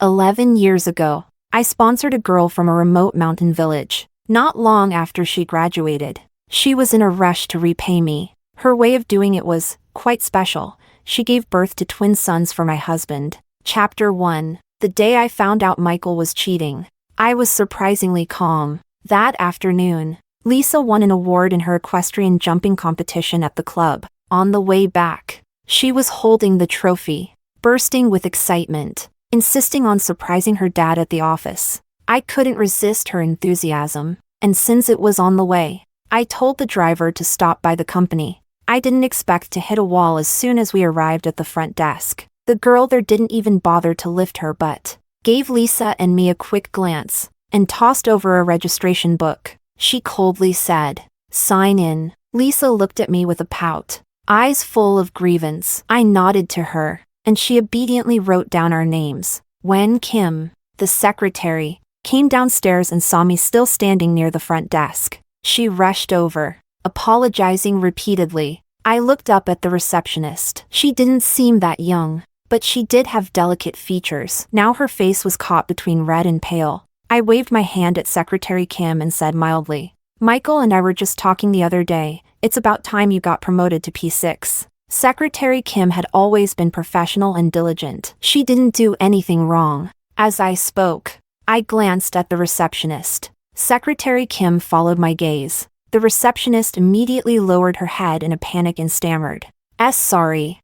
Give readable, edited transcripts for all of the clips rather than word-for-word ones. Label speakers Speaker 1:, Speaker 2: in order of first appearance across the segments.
Speaker 1: 11 years ago, I sponsored a girl from a remote mountain village. Not long after she graduated, she was in a rush to repay me. Her way of doing it was quite special. She gave birth to twin sons for my husband. Chapter 1. The day I found out Michael was cheating, I was surprisingly calm. That afternoon, Lisa won an award in her equestrian jumping competition at the club. On the way back, she was holding the trophy, bursting with excitement, insisting on surprising her dad at the office. I couldn't resist her enthusiasm, and since it was on the way, I told the driver to stop by the company. I didn't expect to hit a wall as soon as we arrived at the front desk. The girl there didn't even bother to lift her but gave Lisa and me a quick glance, and tossed over a registration book. She coldly said, "Sign in." Lisa looked at me with a pout, eyes full of grievance. I nodded to her, and she obediently wrote down our names. When Kim, the secretary, came downstairs and saw me still standing near the front desk, she rushed over, apologizing repeatedly. I looked up at the receptionist. She didn't seem that young, but she did have delicate features. Now her face was caught between red and pale. I waved my hand at Secretary Kim and said mildly, "Michael and I were just talking the other day. It's about time you got promoted to P6. Secretary Kim had always been professional and diligent. She didn't do anything wrong. As I spoke, I glanced at the receptionist. Secretary Kim followed my gaze. The receptionist immediately lowered her head in a panic and stammered, Sorry.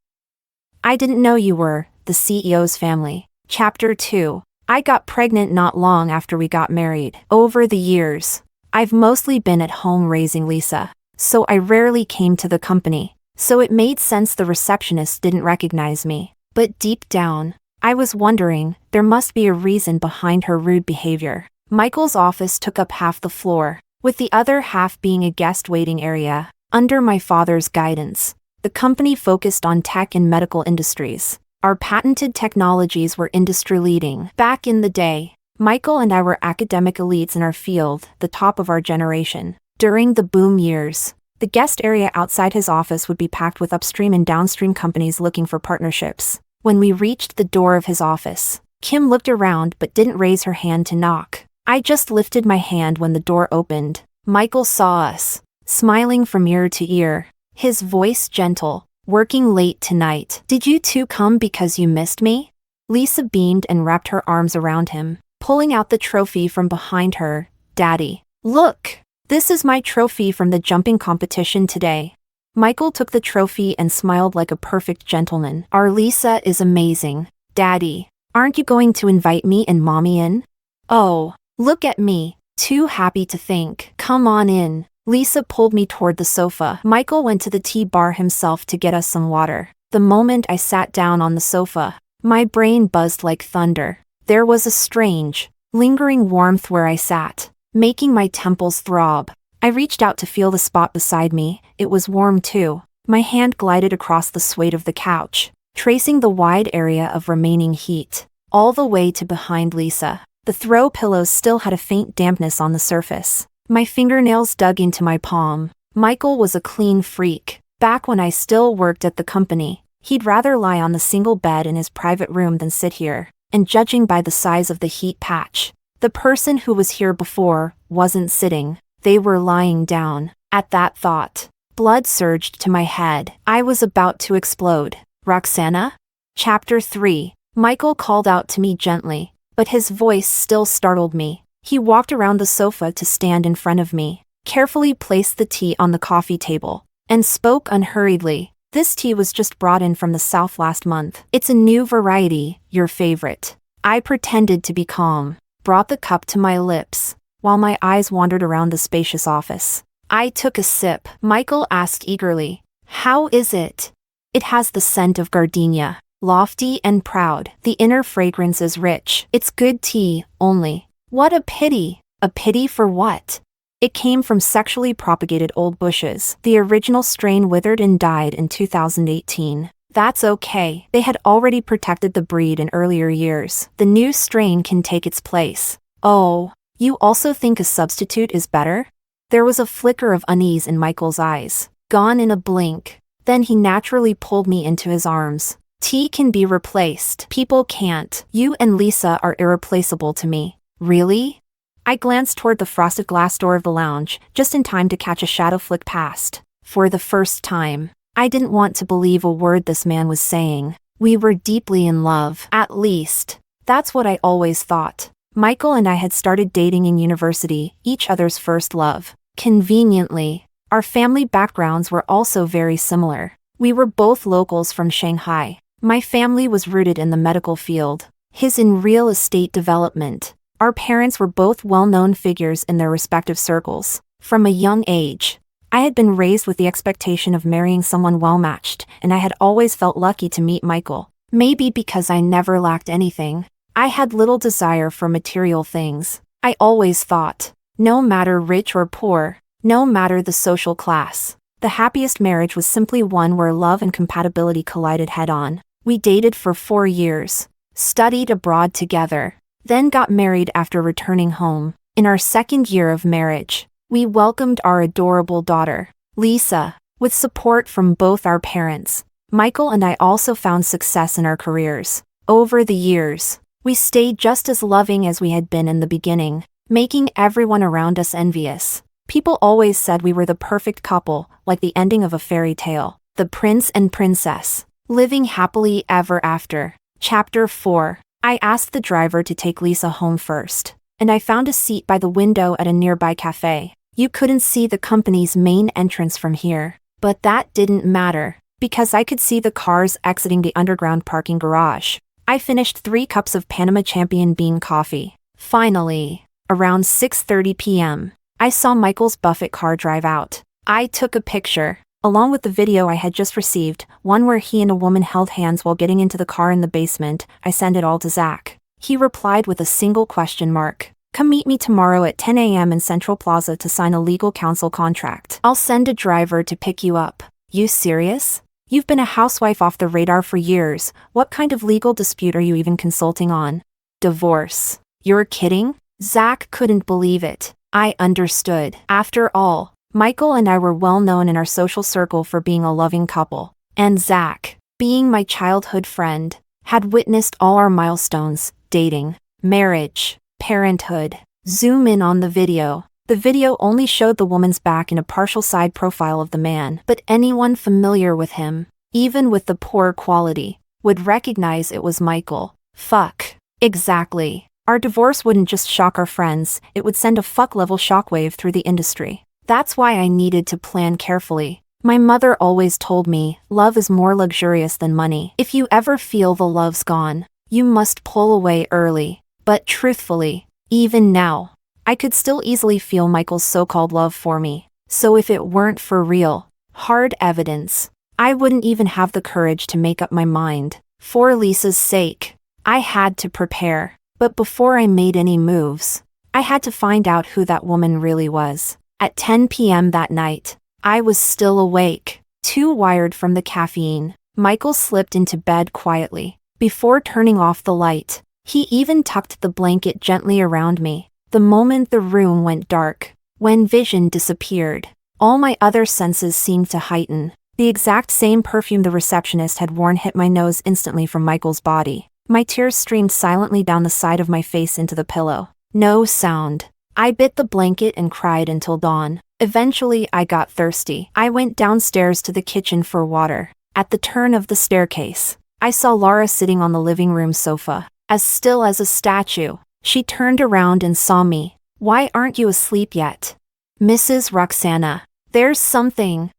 Speaker 1: I didn't know you were the CEO's family." Chapter 2. I got pregnant not long after we got married. Over the years, I've mostly been at home raising Lisa, so I rarely came to the company. So it made sense the receptionist didn't recognize me. But deep down, I was wondering, there must be a reason behind her rude behavior. Michael's office took up half the floor, with the other half being a guest waiting area. Under my father's guidance, the company focused on tech and medical industries. Our patented technologies were industry-leading. Back in the day, Michael and I were academic elites in our field, the top of our generation. During the boom years, the guest area outside his office would be packed with upstream and downstream companies looking for partnerships. When we reached the door of his office, Kim looked around but didn't raise her hand to knock. I just lifted my hand when the door opened. Michael saw us, smiling from ear to ear, his voice gentle. "Working late tonight. Did you two come because you missed me?" Lisa beamed and wrapped her arms around him, pulling out the trophy from behind her. "Daddy, look! This is my trophy from the jumping competition today." Michael took the trophy and smiled like a perfect gentleman. "Our Lisa is amazing. Daddy, aren't you going to invite me and Mommy in?" "Oh, look at me, too happy to think. Come on in." Lisa pulled me toward the sofa. Michael went to the tea bar himself to get us some water. The moment I sat down on the sofa, my brain buzzed like thunder. There was a strange, lingering warmth where I sat, making my temples throb. I reached out to feel the spot beside me. It was warm too. My hand glided across the suede of the couch, tracing the wide area of remaining heat, all the way to behind Lisa. The throw pillows still had a faint dampness on the surface. My fingernails dug into my palm. Michael was a clean freak. Back when I still worked at the company, he'd rather lie on the single bed in his private room than sit here. And judging by the size of the heat patch, the person who was here before wasn't sitting. They were lying down. At that thought, blood surged to my head. I was about to explode. "Roxana?" Chapter 3. Michael called out to me gently, but his voice still startled me. He walked around the sofa to stand in front of me, carefully placed the tea on the coffee table, and spoke unhurriedly. "This tea was just brought in from the south last month. It's a new variety, your favorite." I pretended to be calm, brought the cup to my lips, while my eyes wandered around the spacious office. I took a sip. Michael asked eagerly, "How is it?" "It has the scent of gardenia, lofty and proud. The inner fragrance is rich. It's good tea, only." "What a pity." "A pity for what?" "It came from sexually propagated old bushes. The original strain withered and died in 2018. "That's okay. They had already protected the breed in earlier years. The new strain can take its place." "Oh, you also think a substitute is better?" There was a flicker of unease in Michael's eyes, gone in a blink. Then he naturally pulled me into his arms. Tea can be replaced. People can't. You and Lisa are irreplaceable to me. Really? I glanced toward the frosted glass door of the lounge, just in time to catch a shadow flick past. For the first time, I didn't want to believe a word this man was saying. We were deeply in love, at least. That's what I always thought. Michael and I had started dating in university, each other's first love. Conveniently, our family backgrounds were also very similar. We were both locals from Shanghai. My family was rooted in the medical field, his in real estate development. Our parents were both well-known figures in their respective circles. From a young age, I had been raised with the expectation of marrying someone well-matched, and I had always felt lucky to meet Michael. Maybe because I never lacked anything. I had little desire for material things. I always thought, no matter rich or poor, no matter the social class, the happiest marriage was simply one where love and compatibility collided head-on. We dated for 4 years, studied abroad together, then got married after returning home. In our second year of marriage, we welcomed our adorable daughter, Lisa, with support from both our parents. Michael and I also found success in our careers. Over the years, we stayed just as loving as we had been in the beginning, making everyone around us envious. People always said we were the perfect couple, like the ending of a fairy tale. The prince and princess, living happily ever after. Chapter 4. I asked the driver to take Lisa home first, and I found a seat by the window at a nearby cafe. You couldn't see the company's main entrance from here, but that didn't matter, because I could see the cars exiting the underground parking garage. I finished 3 cups of Panama Champion bean coffee. Finally, around 6:30 p.m., I saw Michael's Buffett car drive out. I took a picture, along with the video I had just received, one where he and a woman held hands while getting into the car in the basement. I sent it all to Zach. He replied with a single question mark. Come meet me tomorrow at 10 a.m. in Central Plaza to sign a legal counsel contract. I'll send a driver to pick you up. You serious? You've been a housewife off the radar for years. What kind of legal dispute are you even consulting on? Divorce. You're kidding? Zach couldn't believe it. I understood. After all, Michael and I were well known in our social circle for being a loving couple. And Zach, being my childhood friend, had witnessed all our milestones: dating, marriage, parenthood. Zoom in on the video. The video only showed the woman's back and a partial side profile of the man, but anyone familiar with him, even with the poor quality, would recognize it was Michael. Fuck. Exactly. Our divorce wouldn't just shock our friends, it would send a fuck-level shockwave through the industry. That's why I needed to plan carefully. My mother always told me, love is more luxurious than money. If you ever feel the love's gone, you must pull away early. But truthfully, even now, I could still easily feel Michael's so-called love for me. So if it weren't for real, hard evidence, I wouldn't even have the courage to make up my mind. For Lisa's sake, I had to prepare. But before I made any moves, I had to find out who that woman really was. At 10 p.m. that night, I was still awake, too wired from the caffeine. Michael slipped into bed quietly. Before turning off the light, he even tucked the blanket gently around me. The moment the room went dark, when vision disappeared, all my other senses seemed to heighten. The exact same perfume the receptionist had worn hit my nose instantly from Michael's body. My tears streamed silently down the side of my face into the pillow. No sound. I bit the blanket and cried until dawn. Eventually, I got thirsty. I went downstairs to the kitchen for water. At the turn of the staircase, I saw Laura sitting on the living room sofa, as still as a statue. She turned around and saw me. Why aren't you asleep yet? Mrs. Roxana, there's something.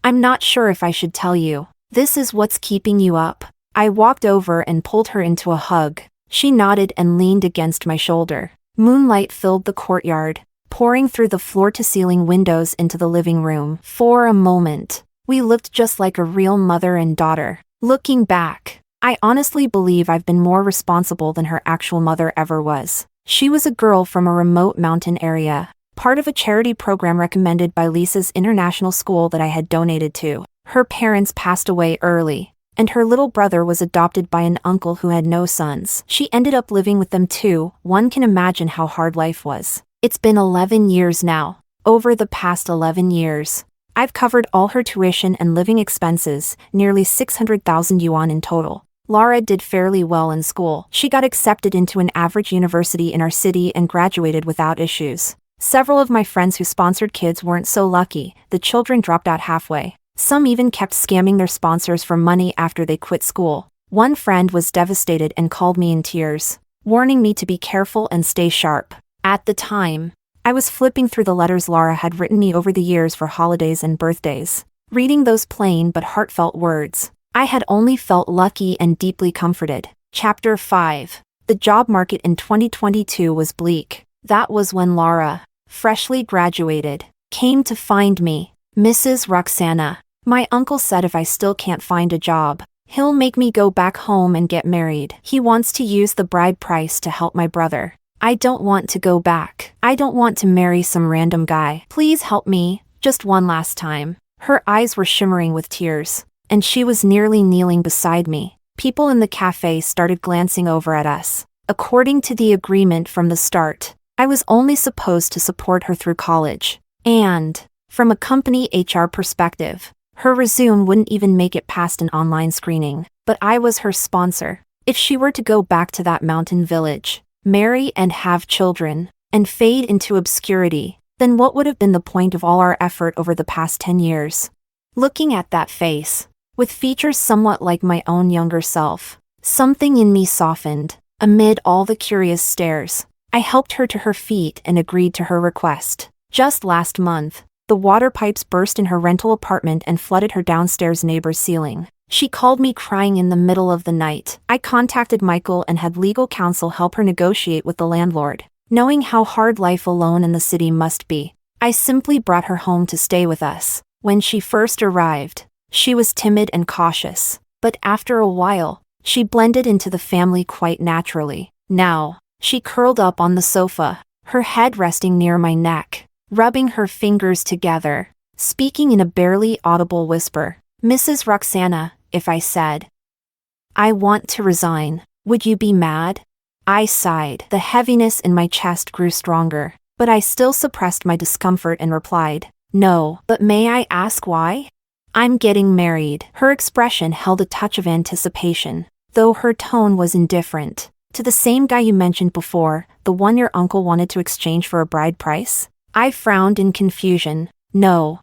Speaker 1: I'm not sure if I should tell you. This is what's keeping you up. I walked over and pulled her into a hug. She nodded and leaned against my shoulder. Moonlight filled the courtyard, pouring through the floor-to-ceiling windows into the living room. For a moment, we looked just like a real mother and daughter. Looking back, I honestly believe I've been more responsible than her actual mother ever was. She was a girl from a remote mountain area, part of a charity program recommended by Lisa's international school that I had donated to. Her parents passed away early, and her little brother was adopted by an uncle who had no sons. She ended up living with them too. One can imagine how hard life was. It's been 11 years now. Over the past 11 years, I've covered all her tuition and living expenses, nearly 600,000 yuan in total. Lara did fairly well in school. She got accepted into an average university in our city and graduated without issues. Several of my friends who sponsored kids weren't so lucky. The children dropped out halfway. Some even kept scamming their sponsors for money after they quit school. One friend was devastated and called me in tears, warning me to be careful and stay sharp. At the time, I was flipping through the letters Lara had written me over the years for holidays and birthdays. Reading those plain but heartfelt words, I had only felt lucky and deeply comforted. Chapter 5. The job market in 2022 was bleak. That was when Lara, freshly graduated, came to find me. Mrs. Roxana, my uncle said if I still can't find a job, he'll make me go back home and get married. He wants to use the bride price to help my brother. I don't want to go back. I don't want to marry some random guy. Please help me, just one last time. Her eyes were shimmering with tears, and she was nearly kneeling beside me. People in the cafe started glancing over at us. According to the agreement from the start, I was only supposed to support her through college. And, from a company HR perspective, her resume wouldn't even make it past an online screening. But I was her sponsor. If she were to go back to that mountain village, marry and have children, and fade into obscurity, then what would have been the point of all our effort over the past 10 years? Looking at that face, with features somewhat like my own younger self, something in me softened. Amid all the curious stares, I helped her to her feet and agreed to her request. Just last month, the water pipes burst in her rental apartment and flooded her downstairs neighbor's ceiling. She called me crying in the middle of the night. I contacted Michael and had legal counsel help her negotiate with the landlord. Knowing how hard life alone in the city must be, I simply brought her home to stay with us. When she first arrived, she was timid and cautious, but after a while, she blended into the family quite naturally. Now, she curled up on the sofa, her head resting near my neck, rubbing her fingers together, speaking in a barely audible whisper. Mrs. Roxana, if I said, I want to resign, would you be mad? I sighed. The heaviness in my chest grew stronger, but I still suppressed my discomfort and replied, no, but may I ask why? I'm getting married. Her expression held a touch of anticipation, though her tone was indifferent. To the same guy you mentioned before, the one your uncle wanted to exchange for a bride price? I frowned in confusion. No,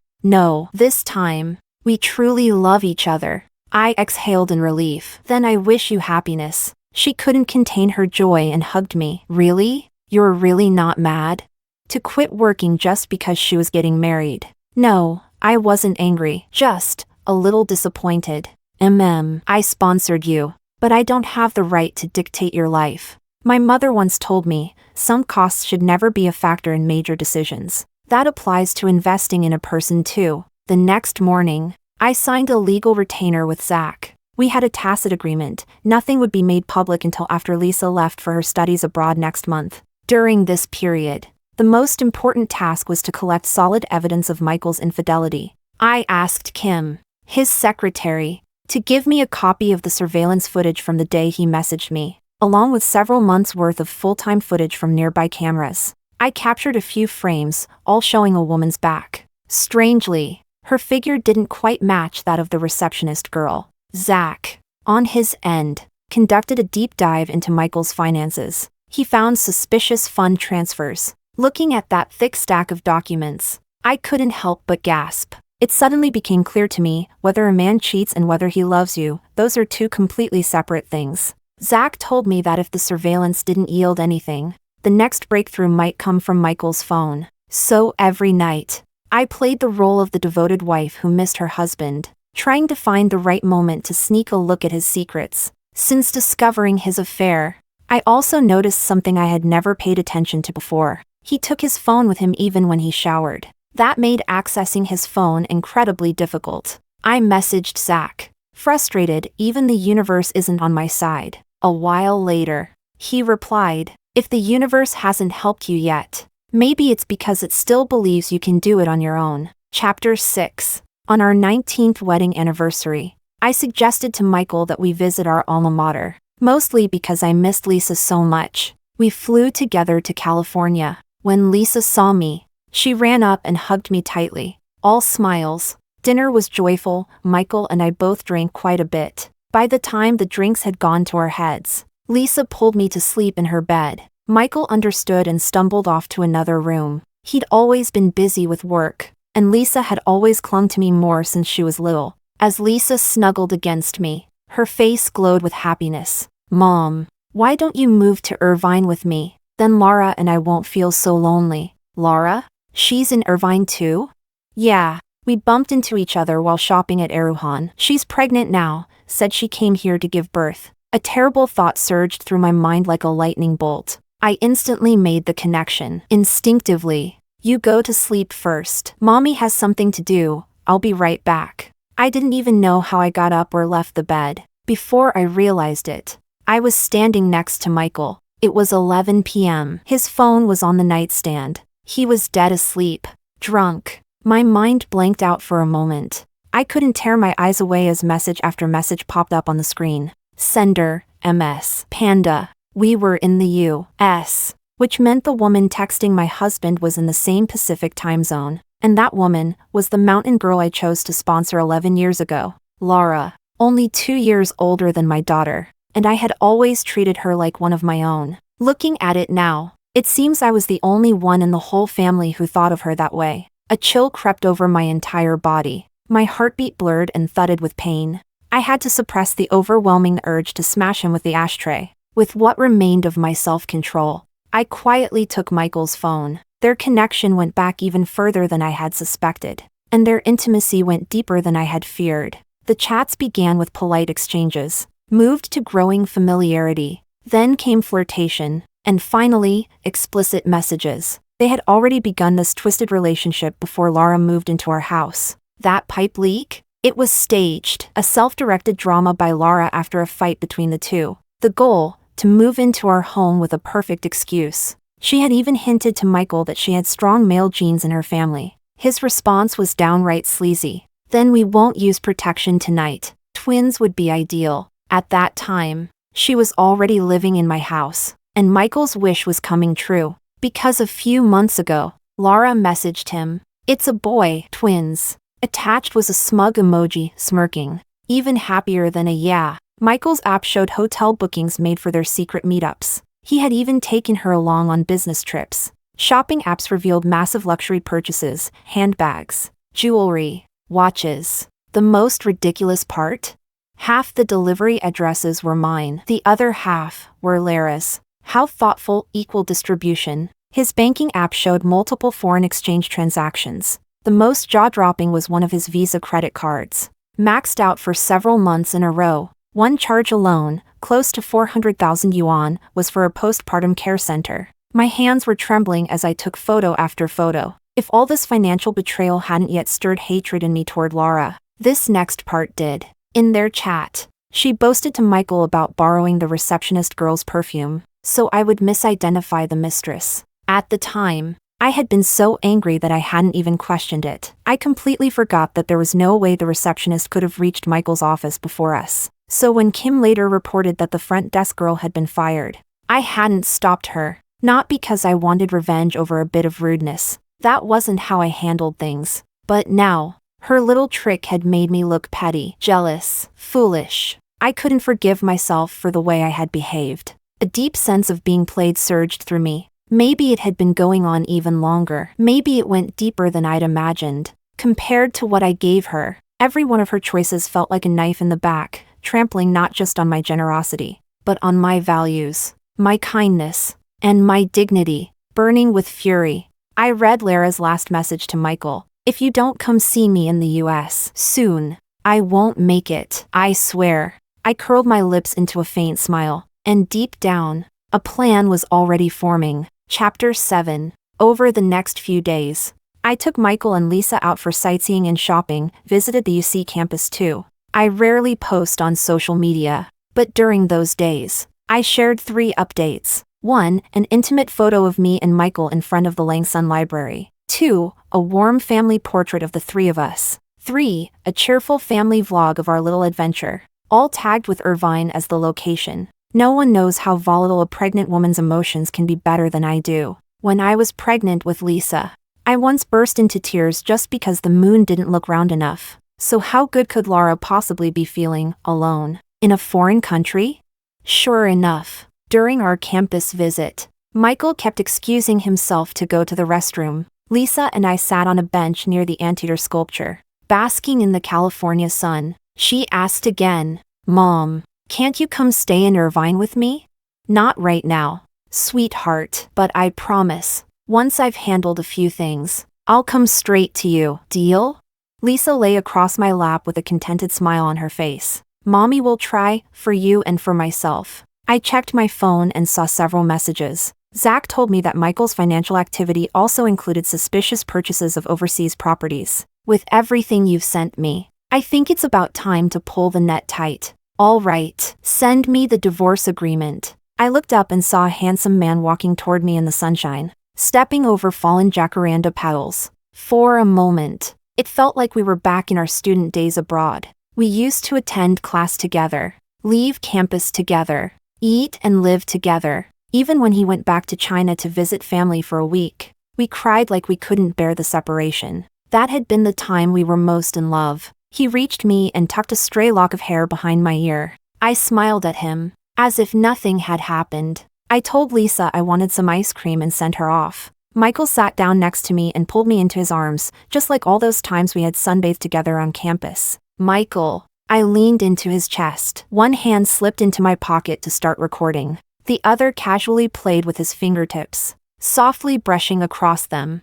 Speaker 1: this time, we truly love each other. I exhaled in relief. Then I wish you happiness. She couldn't contain her joy and hugged me. Really? You're really not mad? To quit working just because she was getting married? No, I wasn't angry, just a little disappointed. I sponsored you, but I don't have the right to dictate your life. My mother once told me, some costs should never be a factor in major decisions. That applies to investing in a person too. The next morning, I signed a legal retainer with Zach. We had a tacit agreement. Nothing would be made public until after Lisa left for her studies abroad next month. During this period, the most important task was to collect solid evidence of Michael's infidelity. I asked Kim, his secretary, to give me a copy of the surveillance footage from the day he messaged me, along with several months' worth of full-time footage from nearby cameras. I captured a few frames, all showing a woman's back. Strangely, her figure didn't quite match that of the receptionist girl. Zach, on his end, conducted a deep dive into Michael's finances. He found suspicious fund transfers. Looking at that thick stack of documents, I couldn't help but gasp. It suddenly became clear to me, whether a man cheats and whether he loves you, those are two completely separate things. Zach told me that if the surveillance didn't yield anything, the next breakthrough might come from Michael's phone. So every night, I played the role of the devoted wife who missed her husband, trying to find the right moment to sneak a look at his secrets. Since discovering his affair, I also noticed something I had never paid attention to before. He took his phone with him even when he showered. That made accessing his phone incredibly difficult. I messaged Zach, frustrated, even the universe isn't on my side. A while later, he replied, if the universe hasn't helped you yet, maybe it's because it still believes you can do it on your own. Chapter 6. On our 19th wedding anniversary, I suggested to Michael that we visit our alma mater, mostly because I missed Lisa so much. We flew together to California. When Lisa saw me, she ran up and hugged me tightly. All smiles. Dinner was joyful. Michael and I both drank quite a bit. By the time the drinks had gone to our heads, Lisa pulled me to sleep in her bed. Michael understood and stumbled off to another room. He'd always been busy with work, and Lisa had always clung to me more since she was little. As Lisa snuggled against me, her face glowed with happiness. "Mom, why don't you move to Irvine with me? Then Laura and I won't feel so lonely." "Laura? She's in Irvine too?" "Yeah, we bumped into each other while shopping at Eruhan. She's pregnant now, said she came here to give birth." A terrible thought surged through my mind like a lightning bolt. I instantly made the connection. Instinctively, "You go to sleep first. Mommy has something to do, I'll be right back." I didn't even know how I got up or left the bed. Before I realized it, I was standing next to Michael. It was 11 p.m. His phone was on the nightstand. He was dead asleep. Drunk. My mind blanked out for a moment. I couldn't tear my eyes away as message after message popped up on the screen. Sender, MS, Panda. We were in the U.S., which meant the woman texting my husband was in the same Pacific time zone. And that woman was the mountain girl I chose to sponsor 11 years ago. Laura, only 2 years older than my daughter, and I had always treated her like one of my own. Looking at it now, it seems I was the only one in the whole family who thought of her that way. A chill crept over my entire body. My heartbeat blurred and thudded with pain. I had to suppress the overwhelming urge to smash him with the ashtray. With what remained of my self-control, I quietly took Michael's phone. Their connection went back even further than I had suspected, and their intimacy went deeper than I had feared. The chats began with polite exchanges, moved to growing familiarity, then came flirtation, and finally, explicit messages. They had already begun this twisted relationship before Laura moved into our house. That pipe leak? It was staged, a self-directed drama by Laura after a fight between the two. The goal, to move into our home with a perfect excuse. She had even hinted to Michael that she had strong male genes in her family. His response was downright sleazy. "Then we won't use protection tonight. Twins would be ideal." At that time, she was already living in my house, and Michael's wish was coming true. Because a few months ago, Laura messaged him, "It's a boy, twins." Attached was a smug emoji, smirking. Even happier than a yeah. Michael's app showed hotel bookings made for their secret meetups. He had even taken her along on business trips. Shopping apps revealed massive luxury purchases, handbags, jewelry, watches. The most ridiculous part? Half the delivery addresses were mine. The other half were Lara's. How thoughtful, equal distribution. His banking app showed multiple foreign exchange transactions. The most jaw-dropping was one of his Visa credit cards. Maxed out for several months in a row. One charge alone, close to 400,000 yuan, was for a postpartum care center. My hands were trembling as I took photo after photo. If all this financial betrayal hadn't yet stirred hatred in me toward Laura, this next part did. In their chat, she boasted to Michael about borrowing the receptionist girl's perfume, so I would misidentify the mistress. At the time, I had been so angry that I hadn't even questioned it. I completely forgot that there was no way the receptionist could have reached Michael's office before us. So when Kim later reported that the front desk girl had been fired, I hadn't stopped her. Not because I wanted revenge over a bit of rudeness. That wasn't how I handled things. But now, her little trick had made me look petty, jealous, foolish. I couldn't forgive myself for the way I had behaved. A deep sense of being played surged through me. Maybe it had been going on even longer. Maybe it went deeper than I'd imagined. Compared to what I gave her, every one of her choices felt like a knife in the back, trampling not just on my generosity, but on my values, my kindness, and my dignity. Burning with fury, I read Lara's last message to Michael. "If you don't come see me in the US soon, I won't make it, I swear." I curled my lips into a faint smile, and deep down, a plan was already forming. Chapter 7. Over the next few days, I took Michael and Lisa out for sightseeing and shopping, visited the UC campus too. I rarely post on social media, but during those days, I shared 3 updates. 1. An intimate photo of me and Michael in front of the Langsun Library. 2. A warm family portrait of the 3 of us. 3. A cheerful family vlog of our little adventure, all tagged with Irvine as the location. No one knows how volatile a pregnant woman's emotions can be better than I do. When I was pregnant with Lisa, I once burst into tears just because the moon didn't look round enough. So how good could Laura possibly be feeling, alone, in a foreign country? Sure enough, during our campus visit, Michael kept excusing himself to go to the restroom. Lisa and I sat on a bench near the anteater sculpture, basking in the California sun. She asked again, "Mom, can't you come stay in Irvine with me?" "Not right now, sweetheart, but I promise, once I've handled a few things, I'll come straight to you. Deal?" Lisa lay across my lap with a contented smile on her face. "Mommy will try, for you and for myself." I checked my phone and saw several messages. Zach told me that Michael's financial activity also included suspicious purchases of overseas properties. "With everything you've sent me, I think it's about time to pull the net tight. All right, send me the divorce agreement." I looked up and saw a handsome man walking toward me in the sunshine, stepping over fallen jacaranda petals. For a moment, it felt like we were back in our student days abroad. We used to attend class together, leave campus together, eat and live together. Even when he went back to China to visit family for a week, we cried like we couldn't bear the separation. That had been the time we were most in love. He reached me and tucked a stray lock of hair behind my ear. I smiled at him, as if nothing had happened. I told Lisa I wanted some ice cream and sent her off. Michael sat down next to me and pulled me into his arms, just like all those times we had sunbathed together on campus. "Michael." I leaned into his chest. One hand slipped into my pocket to start recording. The other casually played with his fingertips, softly brushing across them.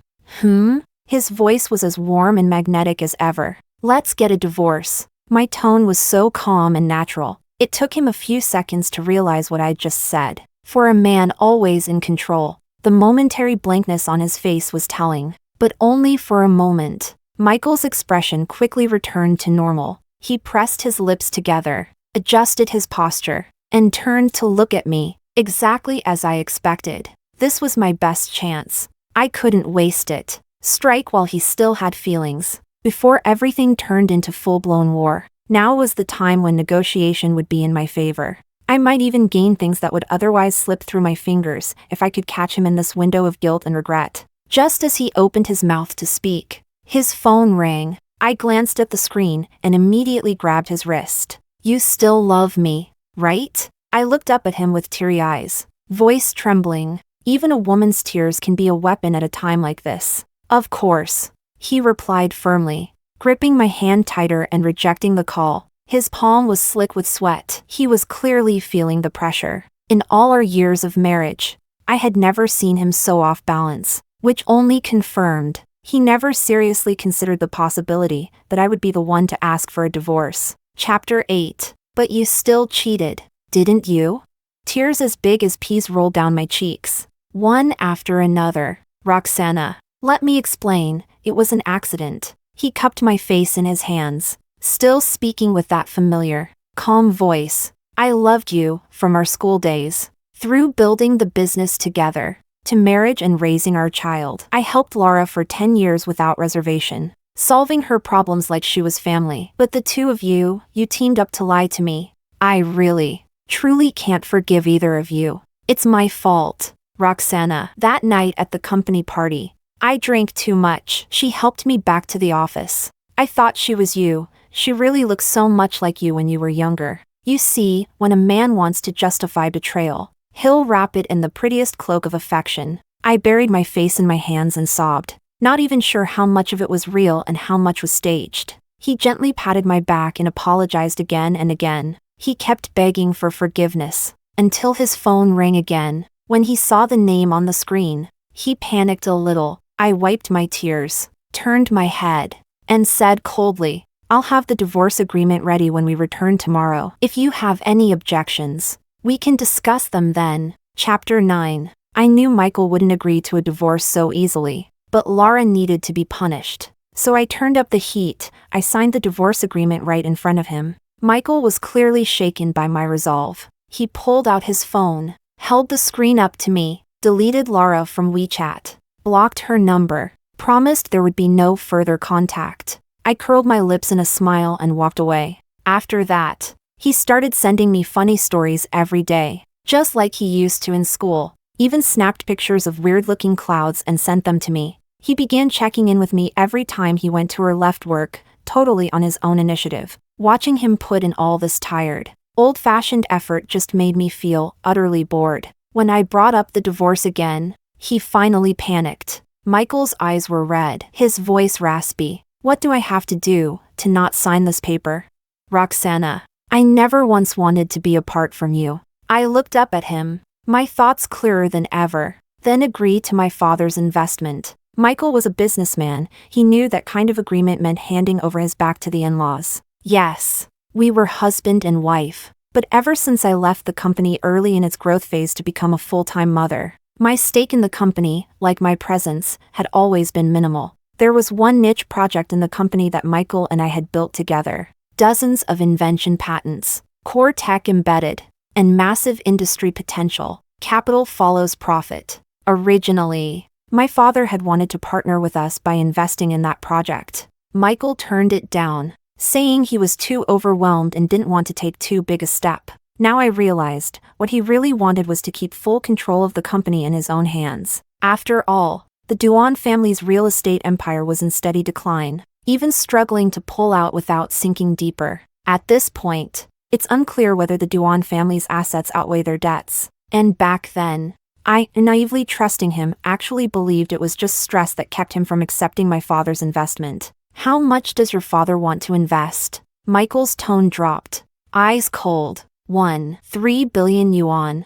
Speaker 1: His voice was as warm and magnetic as ever. "Let's get a divorce." My tone was so calm and natural, it took him a few seconds to realize what I'd just said. For a man always in control, the momentary blankness on his face was telling. But only for a moment. Michael's expression quickly returned to normal. He pressed his lips together, adjusted his posture, and turned to look at me, exactly as I expected. This was my best chance. I couldn't waste it. Strike while he still had feelings, before everything turned into full-blown war. Now was the time when negotiation would be in my favor. I might even gain things that would otherwise slip through my fingers if I could catch him in this window of guilt and regret. Just as he opened his mouth to speak, his phone rang. I glanced at the screen and immediately grabbed his wrist. "You still love me, right?" I looked up at him with teary eyes, voice trembling. Even a woman's tears can be a weapon at a time like this. "Of course," he replied firmly, gripping my hand tighter and rejecting the call. His palm was slick with sweat. He was clearly feeling the pressure. In all our years of marriage, I had never seen him so off balance, which only confirmed he never seriously considered the possibility that I would be the one to ask for a divorce. Chapter 8. "But you still cheated, didn't you?" Tears as big as peas rolled down my cheeks, one after another. "Roxana, let me explain, it was an accident." He cupped my face in his hands, still speaking with that familiar, calm voice. "I loved you, from our school days, through building the business together, to marriage and raising our child. I helped Laura for 10 years without reservation, solving her problems like she was family. But the two of you teamed up to lie to me. I really, truly can't forgive either of you. It's my fault." Roxana. That night at the company party, I drank too much. She helped me back to the office. "I thought she was you. She really looks so much like you when you were younger." You see, when a man wants to justify betrayal, he'll wrap it in the prettiest cloak of affection. I buried my face in my hands and sobbed, not even sure how much of it was real and how much was staged. He gently patted my back and apologized again and again. He kept begging for forgiveness, until his phone rang again. When he saw the name on the screen, he panicked a little. I wiped my tears, turned my head, and said coldly, "I'll have the divorce agreement ready when we return tomorrow. If you have any objections, we can discuss them then." Chapter 9. I knew Michael wouldn't agree to a divorce so easily, but Laura needed to be punished. So I turned up the heat. I signed the divorce agreement right in front of him. Michael was clearly shaken by my resolve. He pulled out his phone, held the screen up to me, deleted Laura from WeChat, blocked her number, promised there would be no further contact. I curled my lips in a smile and walked away. After that, he started sending me funny stories every day, just like he used to in school. Even snapped pictures of weird-looking clouds and sent them to me. He began checking in with me every time he went to or left work, totally on his own initiative. Watching him put in all this tired, old-fashioned effort just made me feel utterly bored. When I brought up the divorce again, he finally panicked. Michael's eyes were red, his voice raspy. What do I have to do to not sign this paper? Roxana, I never once wanted to be apart from you. I looked up at him, my thoughts clearer than ever, then agreed to my father's investment. Michael was a businessman. He knew that kind of agreement meant handing over his back to the in-laws. Yes, we were husband and wife. But ever since I left the company early in its growth phase to become a full-time mother, my stake in the company, like my presence, had always been minimal. There was one niche project in the company that Michael and I had built together. Dozens of invention patents, core tech embedded, and massive industry potential. Capital follows profit. Originally, my father had wanted to partner with us by investing in that project. Michael turned it down, saying he was too overwhelmed and didn't want to take too big a step. Now I realized, what he really wanted was to keep full control of the company in his own hands. After all, the Duan family's real estate empire was in steady decline, even struggling to pull out without sinking deeper. At this point, it's unclear whether the Duan family's assets outweigh their debts. And back then, I, naively trusting him, actually believed it was just stress that kept him from accepting my father's investment. How much does your father want to invest? Michael's tone dropped. Eyes cold. 3 billion yuan.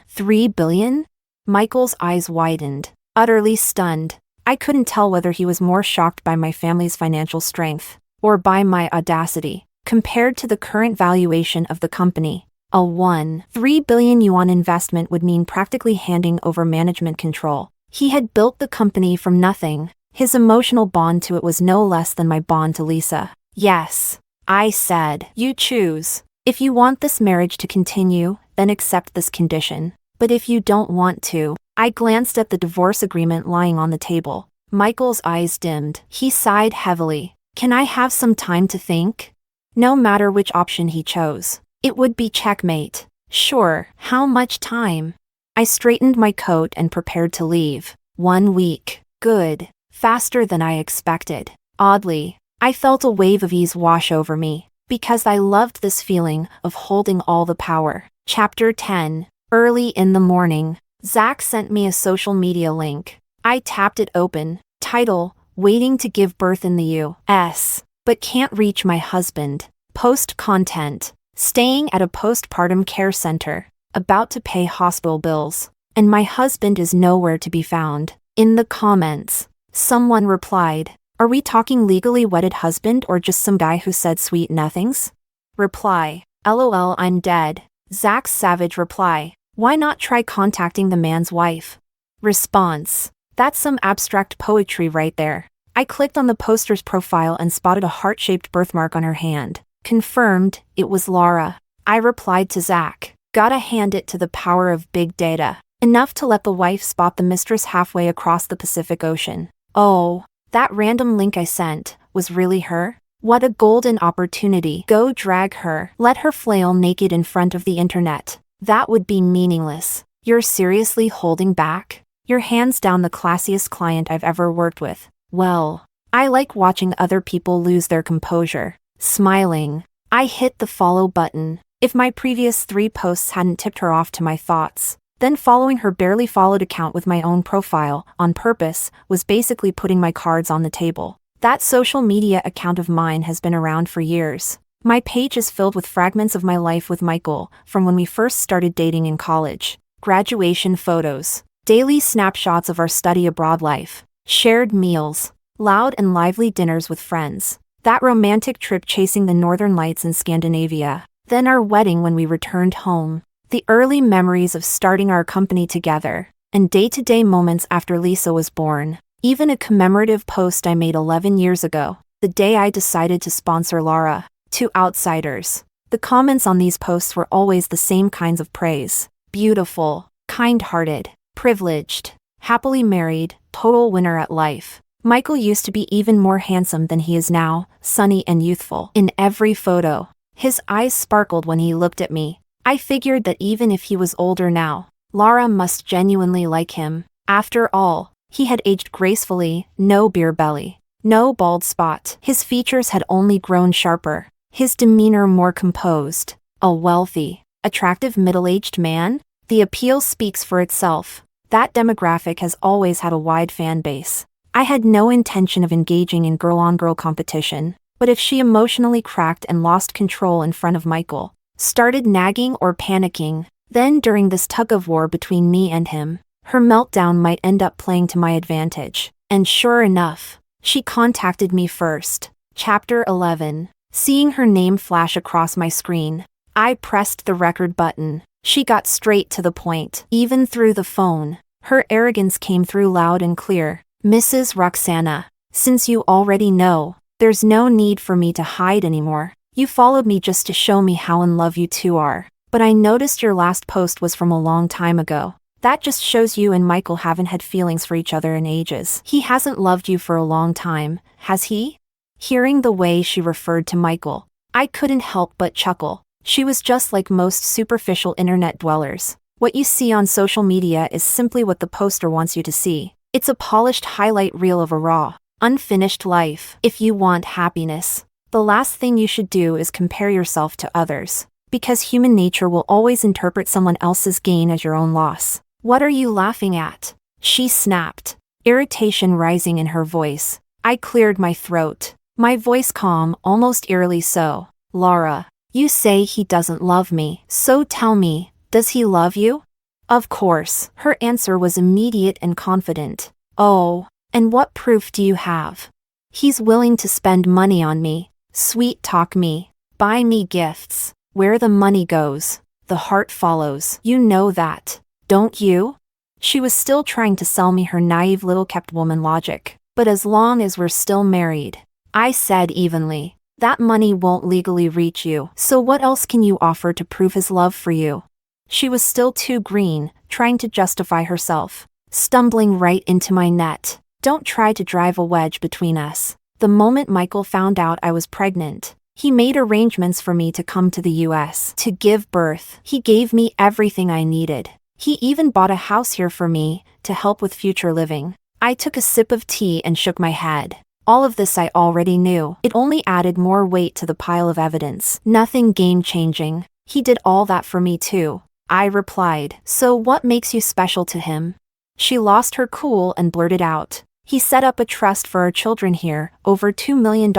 Speaker 1: 3 billion? Michael's eyes widened, utterly stunned. I couldn't tell whether he was more shocked by my family's financial strength, or by my audacity, compared to the current valuation of the company. A 3 billion yuan investment would mean practically handing over management control. He had built the company from nothing. His emotional bond to it was no less than my bond to Lisa. Yes, I said. You choose. If you want this marriage to continue, then accept this condition. But if you don't want to, I glanced at the divorce agreement lying on the table. Michael's eyes dimmed. He sighed heavily. Can I have some time to think? No matter which option he chose, it would be checkmate. Sure, how much time? I straightened my coat and prepared to leave. 1 week. Good. Faster than I expected. Oddly, I felt a wave of ease wash over me, because I loved this feeling of holding all the power. Chapter 10. Early in the morning, Zach sent me a social media link. I tapped it open. Title, Waiting to Give Birth in the U.S., but can't reach my husband. Post content, staying at a postpartum care center, about to pay hospital bills, and my husband is nowhere to be found. In the comments, someone replied, are we talking legally wedded husband or just some guy who said sweet nothings? Reply, LOL, I'm dead. Zach's savage reply, why not try contacting the man's wife? Response, that's some abstract poetry right there. I clicked on the poster's profile and spotted a heart-shaped birthmark on her hand. Confirmed, it was Laura. I replied to Zach, gotta hand it to the power of big data. Enough to let the wife spot the mistress halfway across the Pacific Ocean. Oh, that random link I sent, was really her? What a golden opportunity. Go drag her. Let her flail naked in front of the internet. That would be meaningless. You're seriously holding back? You're hands down the classiest client I've ever worked with. Well, I like watching other people lose their composure. Smiling, I hit the follow button. If my previous 3 posts hadn't tipped her off to my thoughts, then following her barely followed account with my own profile, on purpose, was basically putting my cards on the table. That social media account of mine has been around for years. My page is filled with fragments of my life with Michael, from when we first started dating in college. Graduation photos, daily snapshots of our study abroad life, shared meals, loud and lively dinners with friends, that romantic trip chasing the northern lights in Scandinavia, then our wedding when we returned home. The early memories of starting our company together, and day-to-day moments after Lisa was born. Even a commemorative post I made 11 years ago, the day I decided to sponsor Laura. To outsiders, the comments on these posts were always the same kinds of praise. Beautiful, kind-hearted, privileged, happily married, total winner at life. Michael used to be even more handsome than he is now, sunny and youthful. In every photo, his eyes sparkled when he looked at me. I figured that even if he was older now, Laura must genuinely like him. After all, He had aged gracefully, no beer belly, no bald spot. His features had only grown sharper, his demeanor more composed. A wealthy, attractive middle-aged man? The appeal speaks for itself. That demographic has always had a wide fan base. I had no intention of engaging in girl-on-girl competition, but if she emotionally cracked and lost control in front of Michael, started nagging or panicking, then during this tug-of-war between me and him, her meltdown might end up playing to my advantage. And sure enough, she contacted me first. Chapter 11. Seeing her name flash across my screen, I pressed the record button. She got straight to the point, even through the phone. Her arrogance came through loud and clear. Mrs. Roxana, since you already know, there's no need for me to hide anymore. You followed me just to show me how in love you two are. But I noticed your last post was from a long time ago. That just shows you and Michael haven't had feelings for each other in ages. He hasn't loved you for a long time, has he? Hearing the way she referred to Michael, I couldn't help but chuckle. She was just like most superficial internet dwellers. What you see on social media is simply what the poster wants you to see. It's a polished highlight reel of a raw, unfinished life. If you want happiness, the last thing you should do is compare yourself to others, because human nature will always interpret someone else's gain as your own loss. What are you laughing at? She snapped, irritation rising in her voice. I cleared my throat, my voice calm, almost eerily so. Laura, you say he doesn't love me, so tell me, does he love you? Of course. Her answer was immediate and confident. Oh, and what proof do you have? He's willing to spend money on me, sweet talk me, buy me gifts. Where the money goes, the heart follows. You know that, don't you? She was still trying to sell me her naive little kept woman logic. But as long as we're still married, I said evenly, that money won't legally reach you. So what else can you offer to prove his love for you? She was still too green, trying to justify herself, stumbling right into my net. Don't try to drive a wedge between us. The moment Michael found out I was pregnant, he made arrangements for me to come to the US to give birth. He gave me everything I needed. He even bought a house here for me to help with future living. I took a sip of tea and shook my head. All of this I already knew. It only added more weight to the pile of evidence. Nothing game-changing. He did all that for me too. I replied, so what makes you special to him? She lost her cool and blurted out, he set up a trust for our children here, over $2 million.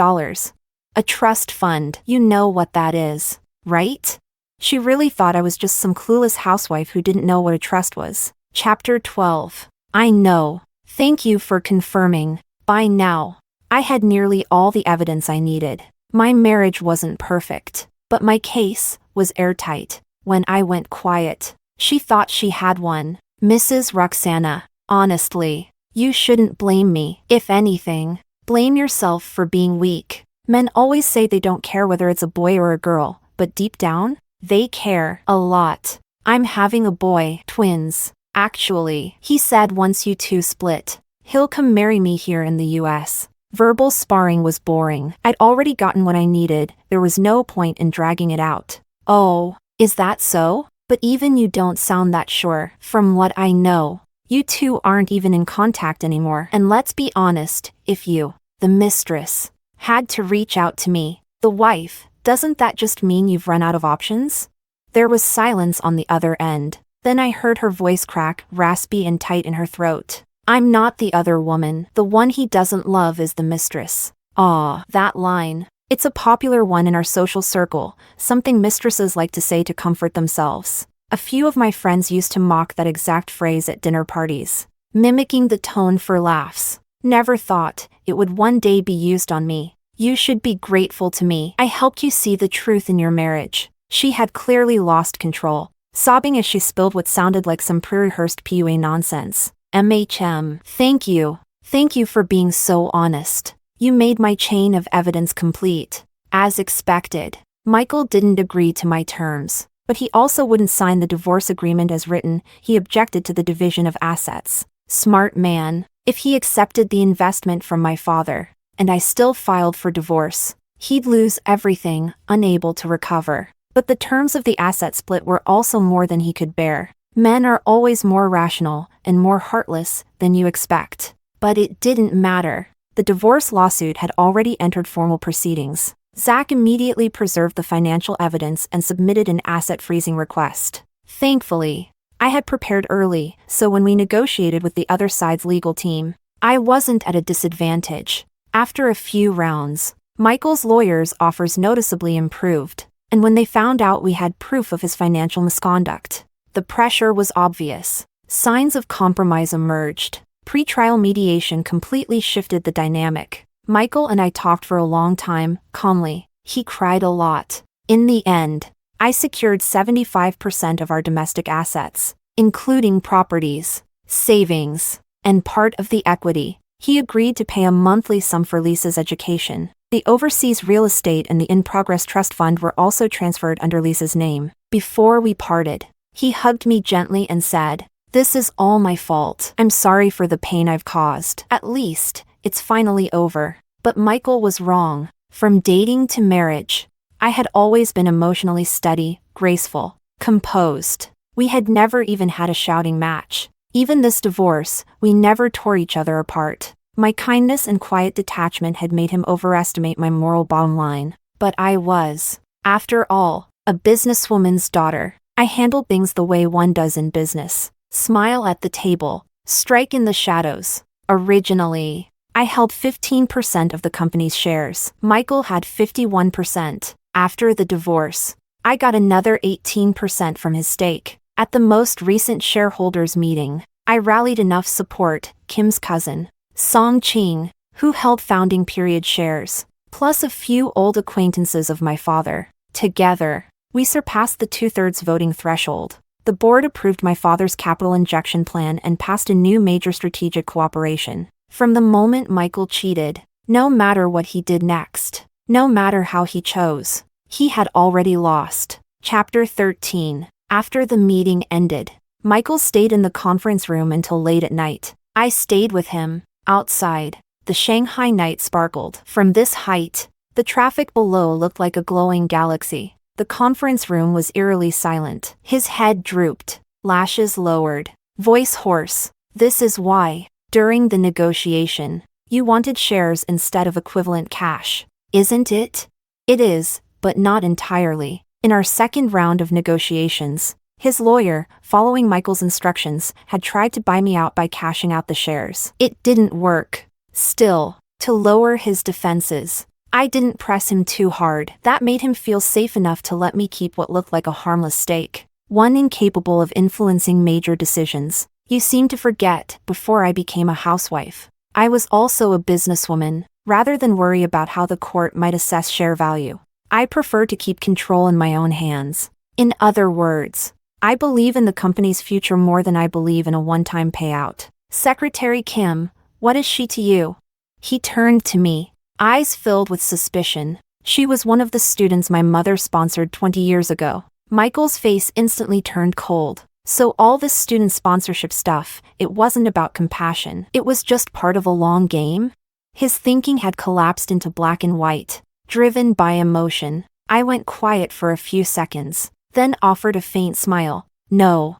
Speaker 1: A trust fund, you know what that is, right? She really thought I was just some clueless housewife who didn't know what a trust was. Chapter 12. I know. Thank you for confirming. By now, I had nearly all the evidence I needed. My marriage wasn't perfect, but my case was airtight. When I went quiet, she thought she had one. Mrs. Roxana, honestly, you shouldn't blame me. If anything, blame yourself for being weak. Men always say they don't care whether it's a boy or a girl, but deep down, they care a lot. I'm having a boy, twins. Actually, he said once you two split, he'll come marry me here in the US. Verbal sparring was boring. I'd already gotten what I needed. There was no point in dragging it out. Oh, is that so? But even you don't sound that sure. From what I know, you two aren't even in contact anymore. And let's be honest, if you, the mistress, had to reach out to me, the wife, doesn't that just mean you've run out of options? There was silence on the other end. Then I heard her voice crack, raspy and tight in her throat. I'm not the other woman. The one he doesn't love is the mistress. Aw, that line. It's a popular one in our social circle, something mistresses like to say to comfort themselves. A few of my friends used to mock that exact phrase at dinner parties, mimicking the tone for laughs. Never thought it would one day be used on me. You should be grateful to me. I helped you see the truth in your marriage. She had clearly lost control, sobbing as she spilled what sounded like some pre-rehearsed PUA nonsense. Thank you. Thank you for being so honest. You made my chain of evidence complete. As expected, Michael didn't agree to my terms, but he also wouldn't sign the divorce agreement as written. He objected to the division of assets. Smart man. If he accepted the investment from my father, and I still filed for divorce, he'd lose everything, unable to recover. But the terms of the asset split were also more than he could bear. Men are always more rational and more heartless than you expect. But it didn't matter. The divorce lawsuit had already entered formal proceedings. Zach immediately preserved the financial evidence and submitted an asset freezing request. Thankfully, I had prepared early, so when we negotiated with the other side's legal team, I wasn't at a disadvantage. After a few rounds, Michael's lawyers' offers noticeably improved, and when they found out we had proof of his financial misconduct, the pressure was obvious. Signs of compromise emerged. Pre-trial mediation completely shifted the dynamic. Michael and I talked for a long time, calmly. He cried a lot. In the end, I secured 75% of our domestic assets, including properties, savings, and part of the equity. He agreed to pay a monthly sum for Lisa's education. The overseas real estate and the in-progress trust fund were also transferred under Lisa's name. Before we parted, he hugged me gently and said, "This is all my fault. I'm sorry for the pain I've caused. At least, it's finally over." But Michael was wrong. From dating to marriage, I had always been emotionally steady, graceful, composed. We had never even had a shouting match. Even this divorce, we never tore each other apart. My kindness and quiet detachment had made him overestimate my moral bottom line. But I was, after all, a businesswoman's daughter. I handled things the way one does in business. Smile at the table, strike in the shadows. Originally, I held 15% of the company's shares. Michael had 51%. After the divorce, I got another 18% from his stake. At the most recent shareholders meeting, I rallied enough support, Kim's cousin, Song Ching, who held founding period shares, plus a few old acquaintances of my father. Together, we surpassed the 2/3 voting threshold. The board approved my father's capital injection plan and passed a new major strategic cooperation. From the moment Michael cheated, no matter what he did next, no matter how he chose, he had already lost. Chapter 13. After the meeting ended, Michael stayed in the conference room until late at night. I stayed with him. Outside, the Shanghai night sparkled. From this height, the traffic below looked like a glowing galaxy. The conference room was eerily silent. His head drooped, lashes lowered, voice hoarse. "This is why, during the negotiation, you wanted shares instead of equivalent cash, isn't it?" "It is, but not entirely." In our second round of negotiations, his lawyer, following Michael's instructions, had tried to buy me out by cashing out the shares. It didn't work. Still, to lower his defenses, I didn't press him too hard. That made him feel safe enough to let me keep what looked like a harmless stake, one incapable of influencing major decisions. You seem to forget, before I became a housewife, I was also a businesswoman. Rather than worry about how the court might assess share value, I prefer to keep control in my own hands. In other words, I believe in the company's future more than I believe in a one-time payout. "Secretary Kim, what is she to you?" He turned to me, eyes filled with suspicion. "She was one of the students my mother sponsored 20 years ago." Michael's face instantly turned cold. So all this student sponsorship stuff, it wasn't about compassion. It was just part of a long game? His thinking had collapsed into black and white, driven by emotion. I went quiet for a few seconds, then offered a faint smile. No,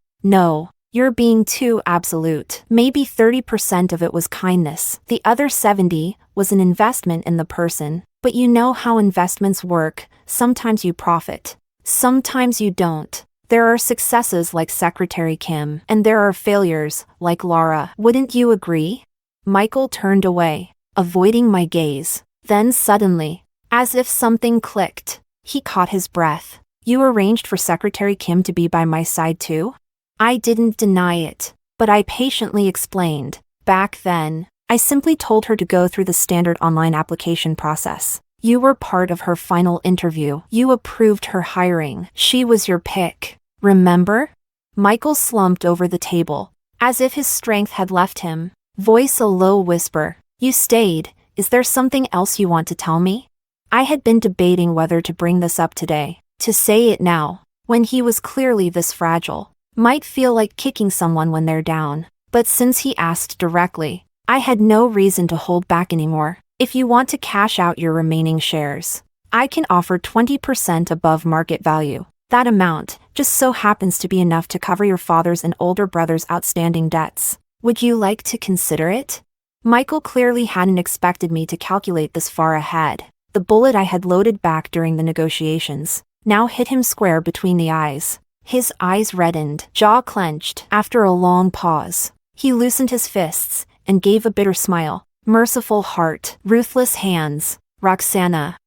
Speaker 1: you're being too absolute. Maybe 30% of it was kindness. The other 70 was an investment in the person. But you know how investments work. Sometimes you profit. Sometimes you don't. There are successes like Secretary Kim, and there are failures like Laura. Wouldn't you agree? Michael turned away, avoiding my gaze. Then suddenly, as if something clicked, he caught his breath. "You arranged for Secretary Kim to be by my side too?" I didn't deny it, but I patiently explained. Back then, I simply told her to go through the standard online application process. You were part of her final interview. You approved her hiring. She was your pick. Remember? Michael slumped over the table, as if his strength had left him. Voice a low whisper. "You stayed. Is there something else you want to tell me?" I had been debating whether to bring this up today. To say it now, when he was clearly this fragile, might feel like kicking someone when they're down. But since he asked directly, I had no reason to hold back anymore. "If you want to cash out your remaining shares, I can offer 20% above market value. That amount just so happens to be enough to cover your father's and older brother's outstanding debts. Would you like to consider it? Michael clearly hadn't expected me to calculate this far ahead. The bullet I had loaded back during the negotiations now hit him square between the eyes. His eyes reddened, jaw clenched. After a long pause, he loosened his fists and gave a bitter smile. Merciful heart, ruthless hands, Roxana.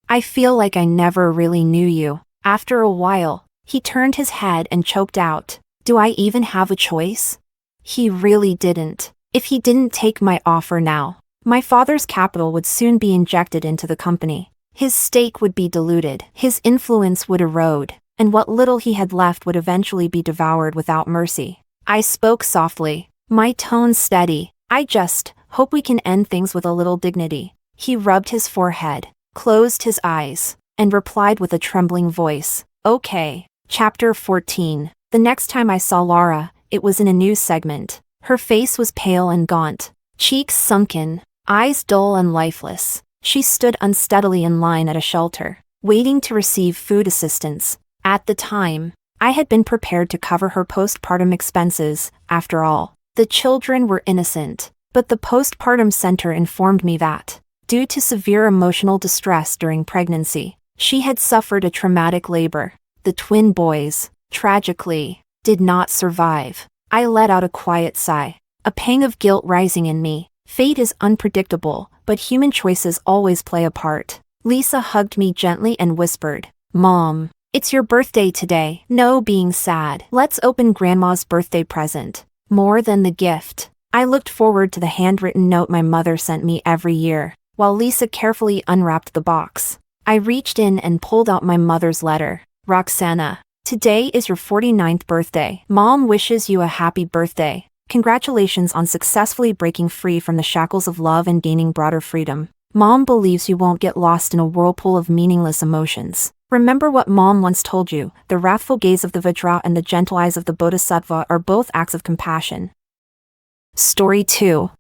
Speaker 1: I feel like I never really knew you. After a while, he turned his head and choked out, "Do I even have a choice?" He really didn't. If he didn't take my offer now, my father's capital would soon be injected into the company. His stake would be diluted, his influence would erode, and what little he had left would eventually be devoured without mercy. I spoke softly, my tone steady. "I just hope we can end things with a little dignity." He rubbed his forehead, closed his eyes, and replied with a trembling voice, "Okay." Chapter 14. The next time I saw Laura, it was in a news segment. Her face was pale and gaunt, cheeks sunken, eyes dull and lifeless. She stood unsteadily in line at a shelter, waiting to receive food assistance. At the time, I had been prepared to cover her postpartum expenses. After all, the children were innocent. But the postpartum center informed me that, due to severe emotional distress during pregnancy, she had suffered a traumatic labor. The twin boys, tragically, did not survive. I let out a quiet sigh, a pang of guilt rising in me. Fate is unpredictable, but human choices always play a part. Lisa hugged me gently and whispered, "Mom, it's your birthday today. No being sad. Let's open Grandma's birthday present." More than the gift, I looked forward to the handwritten note my mother sent me every year. While Lisa carefully unwrapped the box, I reached in and pulled out my mother's letter. "Roxana, today is your 49th birthday. Mom wishes you a happy birthday. Congratulations on successfully breaking free from the shackles of love and gaining broader freedom. Mom believes you won't get lost in a whirlpool of meaningless emotions. Remember what Mom once told you, the wrathful gaze of the Vajra and the gentle eyes of the Bodhisattva are both acts of compassion." Story 2.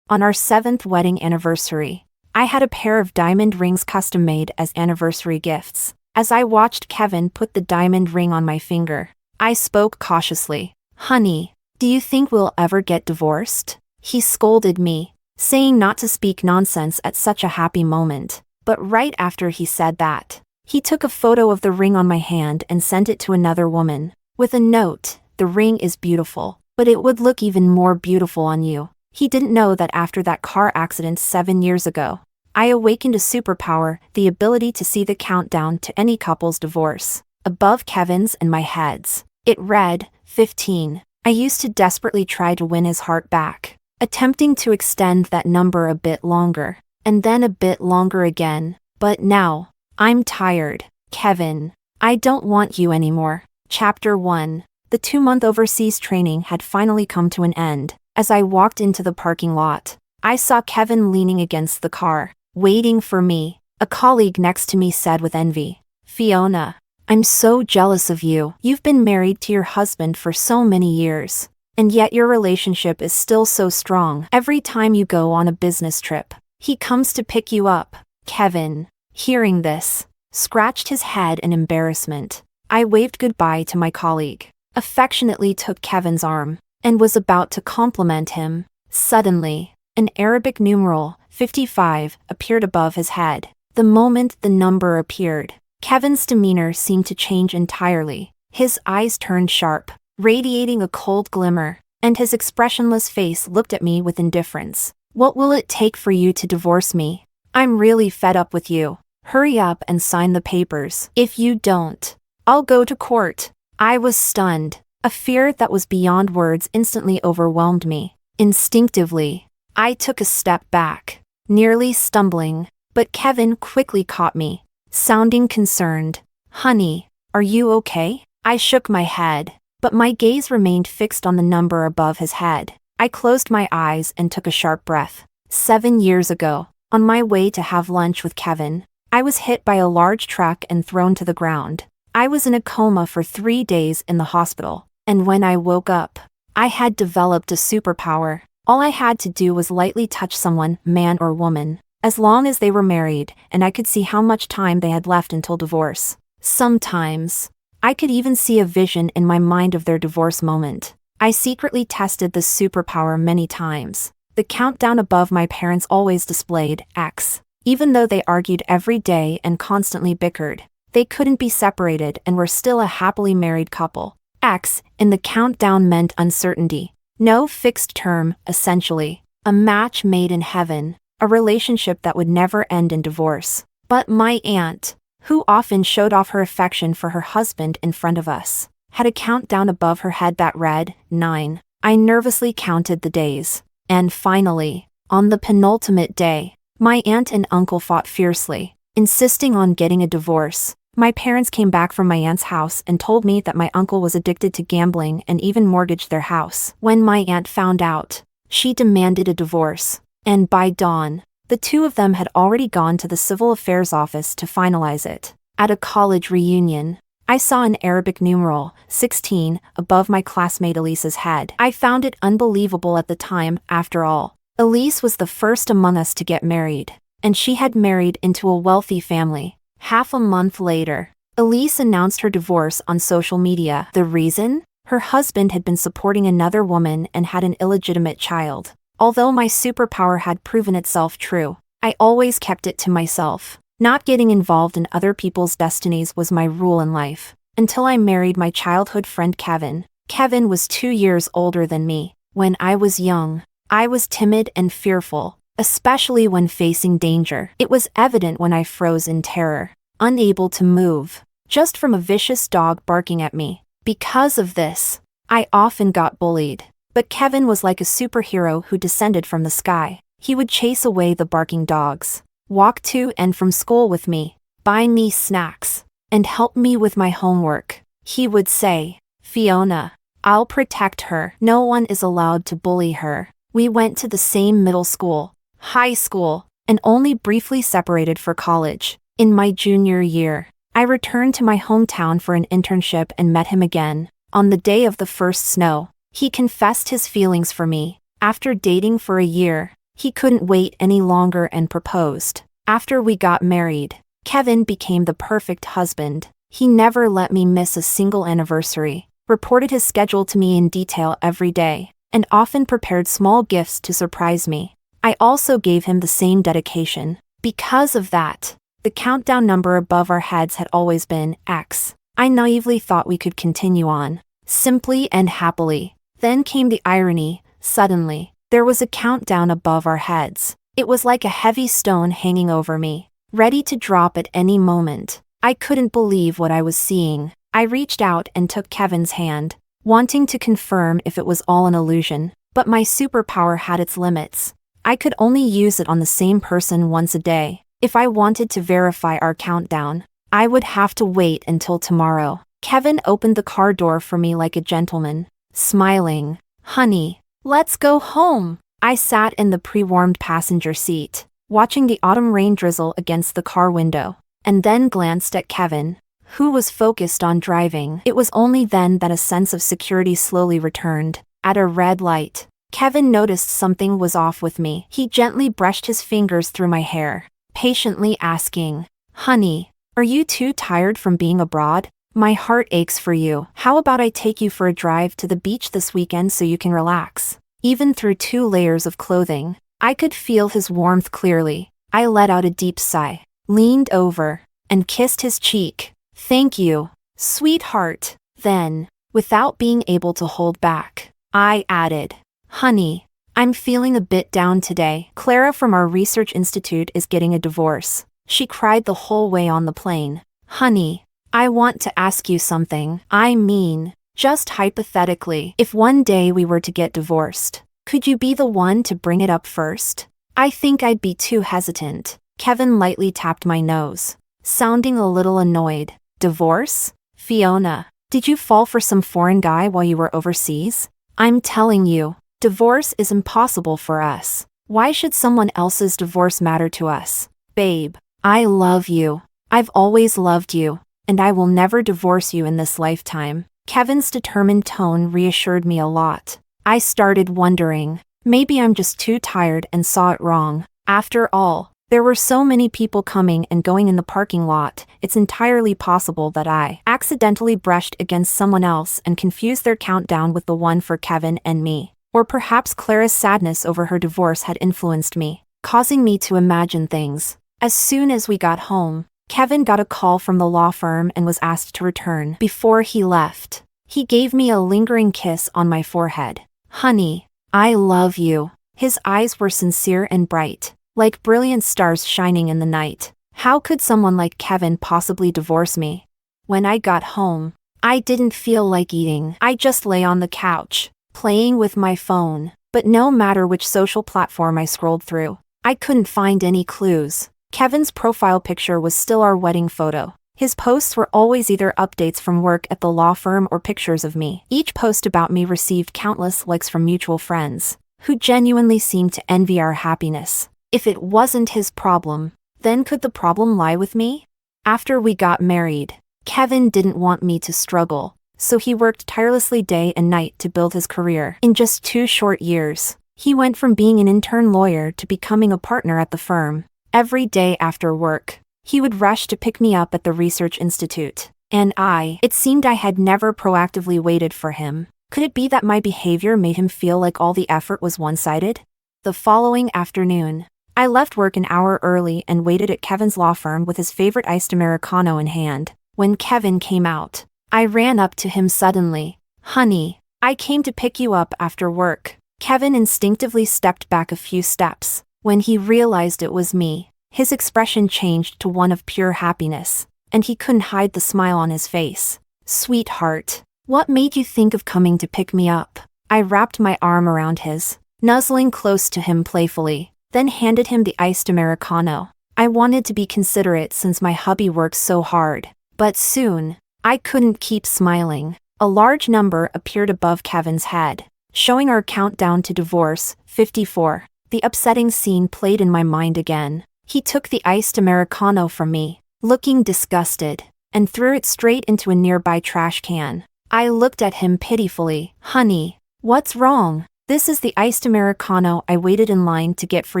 Speaker 1: On our 7th wedding anniversary, I had a pair of diamond rings custom-made as anniversary gifts. As I watched Kevin put the diamond ring on my finger, I spoke cautiously. "Honey, do you think we'll ever get divorced?" He scolded me, saying not to speak nonsense at such a happy moment. But right after he said that, he took a photo of the ring on my hand and sent it to another woman, with a note, "The ring is beautiful, but it would look even more beautiful on you." He didn't know that after that car accident 7 years ago, I awakened a superpower, the ability to see the countdown to any couple's divorce, above Kevin's and my heads. It read, 15. I used to desperately try to win his heart back, attempting to extend that number a bit longer, and then a bit longer again. But now, I'm tired. Kevin, I don't want you anymore. Chapter 1. The 2-month overseas training had finally come to an end. As I walked into the parking lot, I saw Kevin leaning against the car, waiting for me. A colleague next to me said with envy, "Fiona, I'm so jealous of you. You've been married to your husband for so many years, and yet your relationship is still so strong. Every time you go on a business trip, he comes to pick you up." Kevin, hearing this, scratched his head in embarrassment. I waved goodbye to my colleague, affectionately took Kevin's arm, and was about to compliment him. Suddenly, an Arabic numeral, 55, appeared above his head. The moment the number appeared, Kevin's demeanor seemed to change entirely. His eyes turned sharp, radiating a cold glimmer, and his expressionless face looked at me with indifference. "What will it take for you to divorce me? I'm really fed up with you. Hurry up and sign the papers. If you don't, I'll go to court." I was stunned. A fear that was beyond words instantly overwhelmed me. Instinctively, I took a step back, nearly stumbling, but Kevin quickly caught me, sounding concerned. "Honey, are you okay?" I shook my head, but my gaze remained fixed on the number above his head. I closed my eyes and took a sharp breath. 7 years ago, on my way to have lunch with Kevin, I was hit by a large truck and thrown to the ground. I was in a coma for 3 days in the hospital, and when I woke up, I had developed a superpower. All I had to do was lightly touch someone, man or woman, as long as they were married, and I could see how much time they had left until divorce. Sometimes, I could even see a vision in my mind of their divorce moment. I secretly tested this superpower many times. The countdown above my parents always displayed X. Even though they argued every day and constantly bickered, they couldn't be separated and were still a happily married couple. X in the countdown meant uncertainty. No fixed term, essentially. A match made in heaven. A relationship that would never end in divorce. But my aunt, who often showed off her affection for her husband in front of us, had a countdown above her head that read 9. I nervously counted the days. And finally, on the penultimate day, my aunt and uncle fought fiercely, insisting on getting a divorce. My parents came back from my aunt's house and told me that my uncle was addicted to gambling and even mortgaged their house. When my aunt found out, she demanded a divorce. And by dawn, the two of them had already gone to the civil affairs office to finalize it. At a college reunion, I saw an Arabic numeral, 16, above my classmate Elise's head. I found it unbelievable at the time. After all, Elise was the first among us to get married, and she had married into a wealthy family. Half a month later, Elise announced her divorce on social media. The reason? Her husband had been supporting another woman and had an illegitimate child. Although my superpower had proven itself true, I always kept it to myself. Not getting involved in other people's destinies was my rule in life, until I married my childhood friend Kevin. Kevin was 2 years older than me. When I was young, I was timid and fearful, especially when facing danger. It was evident when I froze in terror, unable to move, just from a vicious dog barking at me. Because of this, I often got bullied. But Kevin was like a superhero who descended from the sky. He would chase away the barking dogs, walk to and from school with me, buy me snacks, and help me with my homework. He would say, "Fiona, I'll protect her. No one is allowed to bully her." We went to the same middle school, high school, and only briefly separated for college. In my junior year, I returned to my hometown for an internship and met him again. On the day of the first snow, he confessed his feelings for me. After dating for a year, he couldn't wait any longer and proposed. After we got married, Kevin became the perfect husband. He never let me miss a single anniversary, reported his schedule to me in detail every day, and often prepared small gifts to surprise me. I also gave him the same dedication. Because of that, the countdown number above our heads had always been X. I naively thought we could continue on, simply and happily. Then came the irony. Suddenly, there was a countdown above our heads. It was like a heavy stone hanging over me, ready to drop at any moment. I couldn't believe what I was seeing. I reached out and took Kevin's hand, wanting to confirm if it was all an illusion. But my superpower had its limits. I could only use it on the same person once a day. If I wanted to verify our countdown, I would have to wait until tomorrow. Kevin opened the car door for me like a gentleman, smiling. "Honey, let's go home." I sat in the pre-warmed passenger seat, watching the autumn rain drizzle against the car window, and then glanced at Kevin, who was focused on driving. It was only then that a sense of security slowly returned. At a red light, Kevin noticed something was off with me. He gently brushed his fingers through my hair, patiently asking, "Honey, are you too tired from being abroad? My heart aches for you. How about I take you for a drive to the beach this weekend so you can relax?" Even through 2 layers of clothing, I could feel his warmth clearly. I let out a deep sigh, leaned over, and kissed his cheek. "Thank you, sweetheart." Then, without being able to hold back, I added, "Honey, I'm feeling a bit down today. Clara from our research institute is getting a divorce." She cried the whole way on the plane. "Honey, I want to ask you something. I mean, just hypothetically, if one day we were to get divorced, could you be the one to bring it up first?" I think I'd be too hesitant. Kevin lightly tapped my nose, sounding a little annoyed. "Divorce? Fiona, did you fall for some foreign guy while you were overseas? I'm telling you, divorce is impossible for us. Why should someone else's divorce matter to us? Babe, I love you. I've always loved you, and I will never divorce you in this lifetime." Kevin's determined tone reassured me a lot. I started wondering, maybe I'm just too tired and saw it wrong. After all, There were so many people coming and going in the parking lot, it's entirely possible that I accidentally brushed against someone else and confused their countdown with the one for Kevin and me. Or perhaps Clara's sadness over her divorce had influenced me, causing me to imagine things. As soon as we got home, Kevin got a call from the law firm and was asked to return. Before he left, he gave me a lingering kiss on my forehead. "Honey, I love you." His eyes were sincere and bright, like brilliant stars shining in the night. How could someone like Kevin possibly divorce me? When I got home, I didn't feel like eating. I just lay on the couch, playing with my phone. But no matter which social platform I scrolled through, I couldn't find any clues. Kevin's profile picture was still our wedding photo. His posts were always either updates from work at the law firm or pictures of me. Each post about me received countless likes from mutual friends, who genuinely seemed to envy our happiness. If it wasn't his problem, then could the problem lie with me? After we got married, Kevin didn't want me to struggle, so he worked tirelessly day and night to build his career. In just 2 short years, he went from being an intern lawyer to becoming a partner at the firm. Every day after work, he would rush to pick me up at the research institute. And it seemed I had never proactively waited for him. Could it be that my behavior made him feel like all the effort was one-sided? The following afternoon, I left work an hour early and waited at Kevin's law firm with his favorite iced Americano in hand. When Kevin came out, I ran up to him suddenly. "Honey, I came to pick you up after work." Kevin instinctively stepped back a few steps. When he realized it was me, his expression changed to one of pure happiness, and he couldn't hide the smile on his face. "Sweetheart, what made you think of coming to pick me up?" I wrapped my arm around his, nuzzling close to him playfully, then handed him the iced Americano. I wanted to be considerate since my hubby works so hard. But soon, I couldn't keep smiling. A large number appeared above Kevin's head, showing our countdown to divorce, 54. The upsetting scene played in my mind again. He took the iced Americano from me, looking disgusted, and threw it straight into a nearby trash can. I looked at him pitifully. "Honey, what's wrong?" "This is the iced Americano I waited in line to get for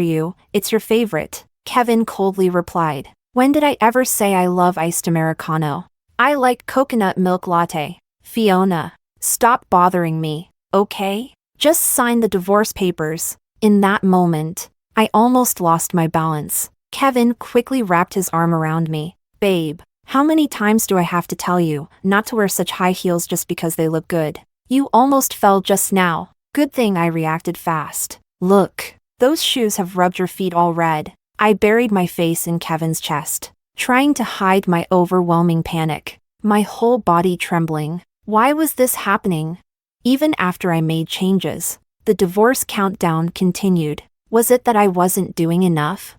Speaker 1: you. It's your favorite," Kevin coldly replied. "When did I ever say I love iced Americano? I like coconut milk latte." "Fiona, stop bothering me, okay? Just sign the divorce papers." In that moment, I almost lost my balance. Kevin quickly wrapped his arm around me. "Babe, how many times do I have to tell you not to wear such high heels just because they look good? You almost fell just now." "Good thing I reacted fast. Look, those shoes have rubbed your feet all red." I buried my face in Kevin's chest, trying to hide my overwhelming panic, my whole body trembling. Why was this happening? Even after I made changes, the divorce countdown continued. Was it that I wasn't doing enough?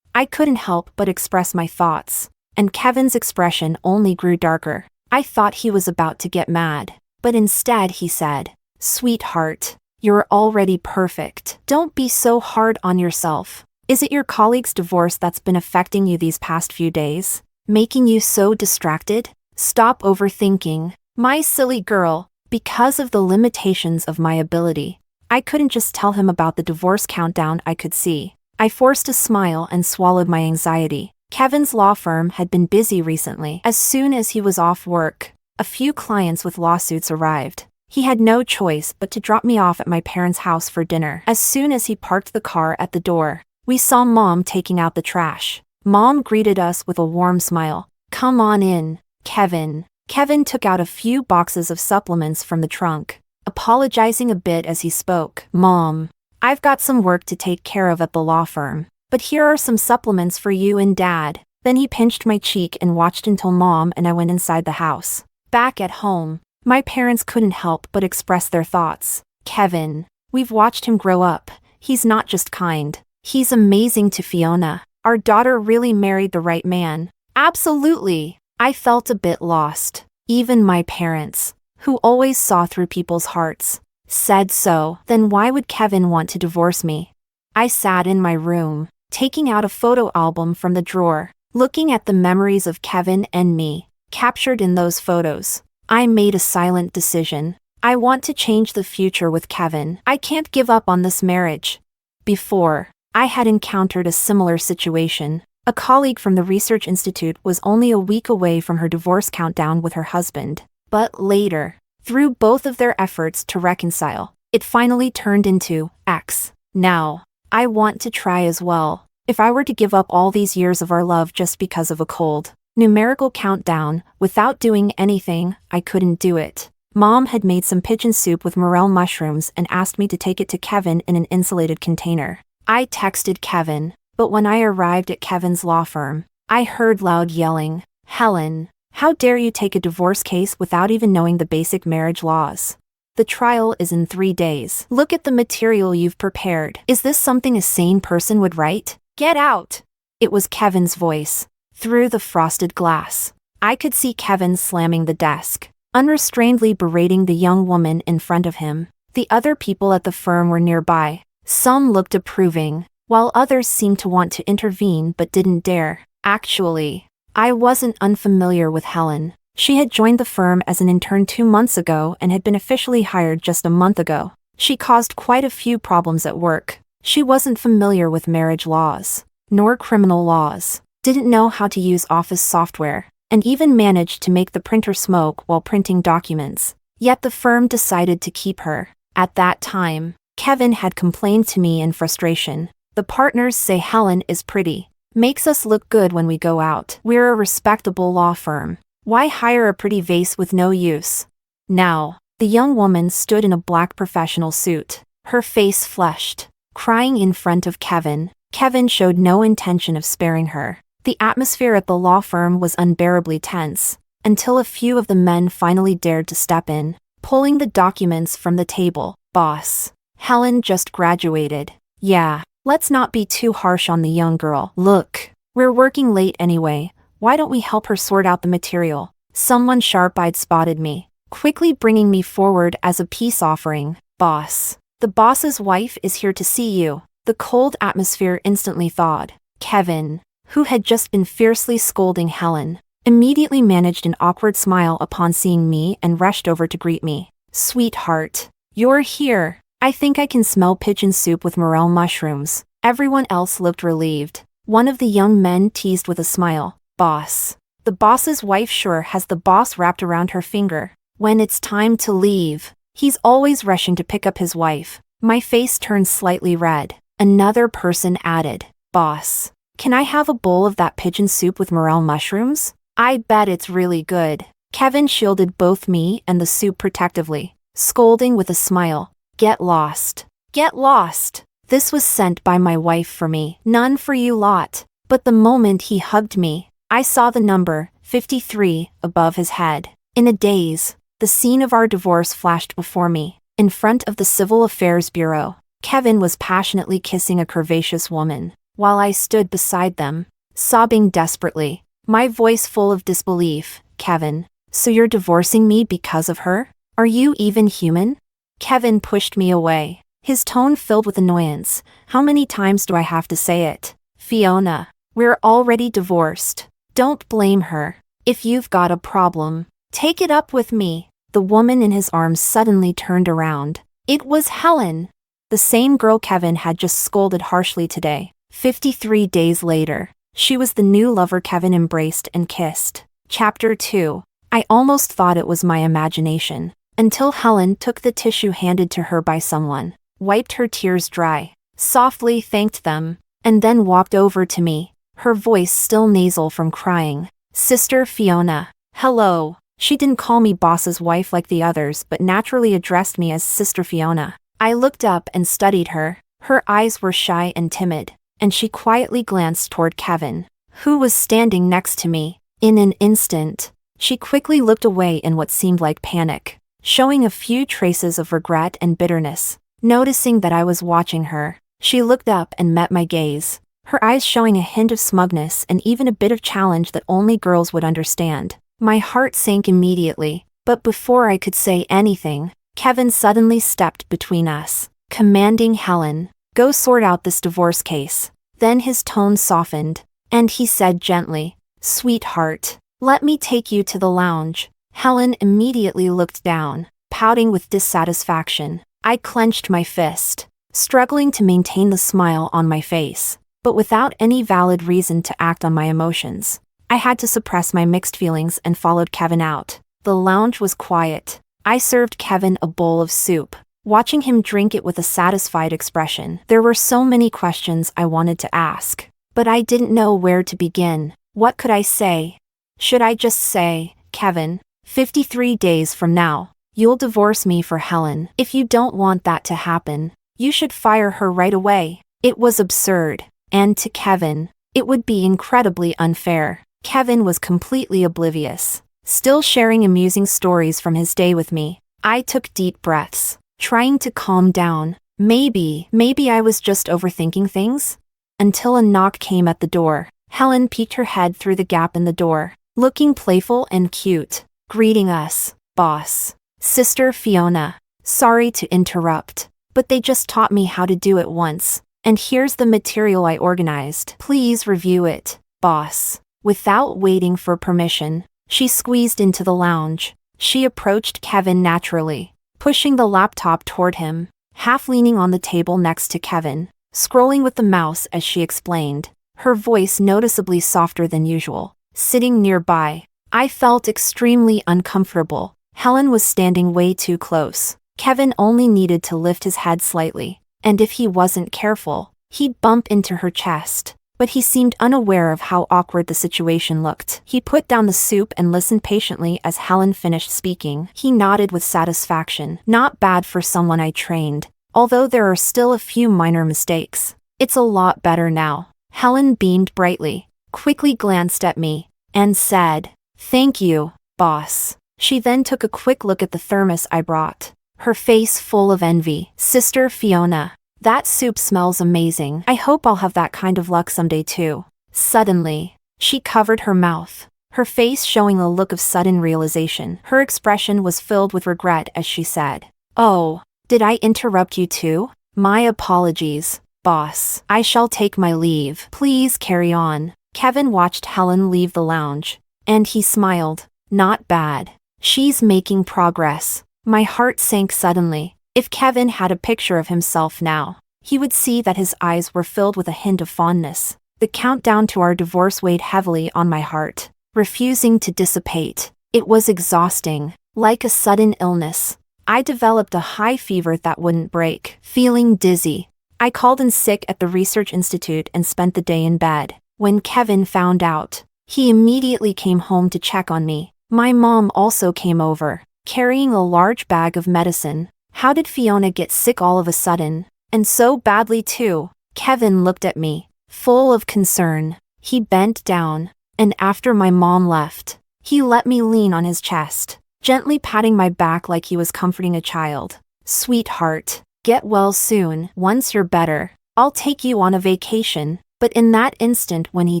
Speaker 1: I couldn't help but express my thoughts, and Kevin's expression only grew darker. I thought he was about to get mad, but instead he said, "Sweetheart, you're already perfect. Don't be so hard on yourself. Is it your colleague's divorce that's been affecting you these past few days, making you so distracted? Stop overthinking." My silly girl, because of the limitations of my ability, I couldn't just tell him about the divorce countdown I could see. I forced a smile and swallowed my anxiety. Kevin's law firm had been busy recently. As soon as he was off work, a few clients with lawsuits arrived. He had no choice but to drop me off at my parents' house for dinner. As soon as he parked the car at the door, we saw Mom taking out the trash. Mom greeted us with a warm smile. "Come on in, Kevin." Kevin took out a few boxes of supplements from the trunk, apologizing a bit as he spoke. "Mom, I've got some work to take care of at the law firm, but here are some supplements for you and Dad." Then he pinched my cheek and watched until Mom and I went inside the house. Back at home, my parents couldn't help but express their thoughts. "Kevin, we've watched him grow up. He's not just kind. He's amazing to Fiona. Our daughter really married the right man." "Absolutely." I felt a bit lost. Even my parents, who always saw through people's hearts, said so. Then why would Kevin want to divorce me? I sat in my room, taking out a photo album from the drawer, looking at the memories of Kevin and me, captured in those photos. I made a silent decision. I want to change the future with Kevin. I can't give up on this marriage. Before I had encountered a similar situation. A colleague from the research institute was only a week away from her divorce countdown with her husband. But later, through both of their efforts to reconcile, it finally turned into X. Now, I want to try as well. If I were to give up all these years of our love just because of a cold, numerical countdown, without doing anything, I couldn't do it. Mom had made some pigeon soup with morel mushrooms and asked me to take it to Kevin in an insulated container. I texted Kevin, but when I arrived at Kevin's law firm, I heard loud yelling, "Helen, how dare you take a divorce case without even knowing the basic marriage laws? The trial is in 3 days. Look at the material you've prepared. Is this something a sane person would write? Get out!" It was Kevin's voice. Through the frosted glass, I could see Kevin slamming the desk, unrestrainedly berating the young woman in front of him. The other people at the firm were nearby. Some looked approving, while others seemed to want to intervene but didn't dare. Actually, I wasn't unfamiliar with Helen. She had joined the firm as an intern 2 months ago and had been officially hired just a month ago. She caused quite a few problems at work. She wasn't familiar with marriage laws, nor criminal laws, didn't know how to use office software, and even managed to make the printer smoke while printing documents. Yet the firm decided to keep her. At that time, Kevin had complained to me in frustration. "The partners say Helen is pretty. Makes us look good when we go out. We're a respectable law firm. Why hire a pretty vase with no use?" Now, the young woman stood in a black professional suit, her face flushed, crying in front of Kevin. Kevin showed no intention of sparing her. The atmosphere at the law firm was unbearably tense, until a few of the men finally dared to step in, pulling the documents from the table. "Boss, Helen just graduated. Yeah, let's not be too harsh on the young girl. Look, we're working late anyway. Why don't we help her sort out the material?" Someone sharp-eyed spotted me, quickly bringing me forward as a peace offering. "Boss, the boss's wife is here to see you." The cold atmosphere instantly thawed. Kevin, who had just been fiercely scolding Helen, immediately managed an awkward smile upon seeing me and rushed over to greet me. "Sweetheart, you're here. I think I can smell pigeon soup with morel mushrooms." Everyone else looked relieved. One of the young men teased with a smile, "Boss, the boss's wife sure has the boss wrapped around her finger. When it's time to leave, he's always rushing to pick up his wife." My face turned slightly red. Another person added, "Boss, can I have a bowl of that pigeon soup with morel mushrooms? I bet it's really good." Kevin shielded both me and the soup protectively, scolding with a smile, "Get lost. Get lost. This was sent by my wife for me. None for you lot." But the moment he hugged me, I saw the number, 53, above his head. In a daze, the scene of our divorce flashed before me. In front of the Civil Affairs Bureau, Kevin was passionately kissing a curvaceous woman, while I stood beside them, sobbing desperately, my voice full of disbelief. "Kevin, so you're divorcing me because of her? Are you even human?" Kevin pushed me away, his tone filled with annoyance. "How many times do I have to say it? Fiona, we're already divorced. Don't blame her. If you've got a problem, take it up with me." The woman in his arms suddenly turned around. It was Helen, the same girl Kevin had just scolded harshly today. 53 days later, she was the new lover Kevin embraced and kissed. Chapter 2. I almost thought it was my imagination, until Helen took the tissue handed to her by someone, wiped her tears dry, softly thanked them, and then walked over to me, her voice still nasal from crying. "Sister Fiona." Hello. She didn't call me boss's wife like the others but naturally addressed me as Sister Fiona. I looked up and studied her. Her eyes were shy and timid, and she quietly glanced toward Kevin, who was standing next to me. In an instant, she quickly looked away in what seemed like panic, showing a few traces of regret and bitterness. Noticing that I was watching her, she looked up and met my gaze, her eyes showing a hint of smugness and even a bit of challenge that only girls would understand. My heart sank immediately, but before I could say anything, Kevin suddenly stepped between us, commanding Helen, "Go sort out this divorce case." Then his tone softened, and he said gently, "Sweetheart, let me take you to the lounge." Helen immediately looked down, pouting with dissatisfaction. I clenched my fist. struggling to maintain the smile on my face, but without any valid reason to act on my emotions. I had to suppress my mixed feelings and followed Kevin out. The lounge was quiet. I served Kevin a bowl of soup, watching him drink it with a satisfied expression. There were so many questions I wanted to ask, but I didn't know where to begin. What could I say? Should I just say, Kevin, 53 days from now, you'll divorce me for Helen? If you don't want that to happen, you should fire her right away. It was absurd, and to Kevin, it would be incredibly unfair. Kevin was completely oblivious, still sharing amusing stories from his day with me. I took deep breaths, trying to calm down. Maybe I was just overthinking things? Until a knock came at the door. Helen peeked her head through the gap in the door, looking playful and cute. Greeting us, boss. Sister Fiona. Sorry to interrupt, but they just taught me how to do it once, and here's the material I organized. Please review it, boss. Without waiting for permission, she squeezed into the lounge. She approached Kevin naturally, pushing the laptop toward him, half leaning on the table next to Kevin, scrolling with the mouse as she explained, her voice noticeably softer than usual. Sitting nearby, I felt extremely uncomfortable. Helen was standing way too close. Kevin only needed to lift his head slightly, and if he wasn't careful, he'd bump into her chest. But he seemed unaware of how awkward the situation looked. He put down the soup and listened patiently as Helen finished speaking. He nodded with satisfaction. Not bad for someone I trained, although there are still a few minor mistakes. It's a lot better now. Helen beamed brightly, quickly glanced at me, and said, "Thank you, boss." She then took a quick look at the thermos I brought, her face full of envy. Sister Fiona, that soup smells amazing. I hope I'll have that kind of luck someday too. Suddenly, she covered her mouth, her face showing a look of sudden realization. Her expression was filled with regret as she said, "Oh, did I interrupt you too? My apologies, boss. I shall take my leave. Please carry on." Kevin watched Helen leave the lounge, and he smiled. Not bad. She's making progress. My heart sank suddenly. If Kevin had a picture of himself now, he would see that his eyes were filled with a hint of fondness. The countdown to our divorce weighed heavily on my heart, refusing to dissipate. It was exhausting, like a sudden illness. I developed a high fever that wouldn't break. Feeling dizzy, I called in sick at the research institute and spent the day in bed. When Kevin found out, he immediately came home to check on me. My mom also came over, carrying a large bag of medicine. How did Fiona get sick all of a sudden? And so badly too? Kevin looked at me, full of concern. He bent down, and after my mom left, he let me lean on his chest, gently patting my back like he was comforting a child. "Sweetheart, get well soon. Once you're better, I'll take you on a vacation." But in that instant when he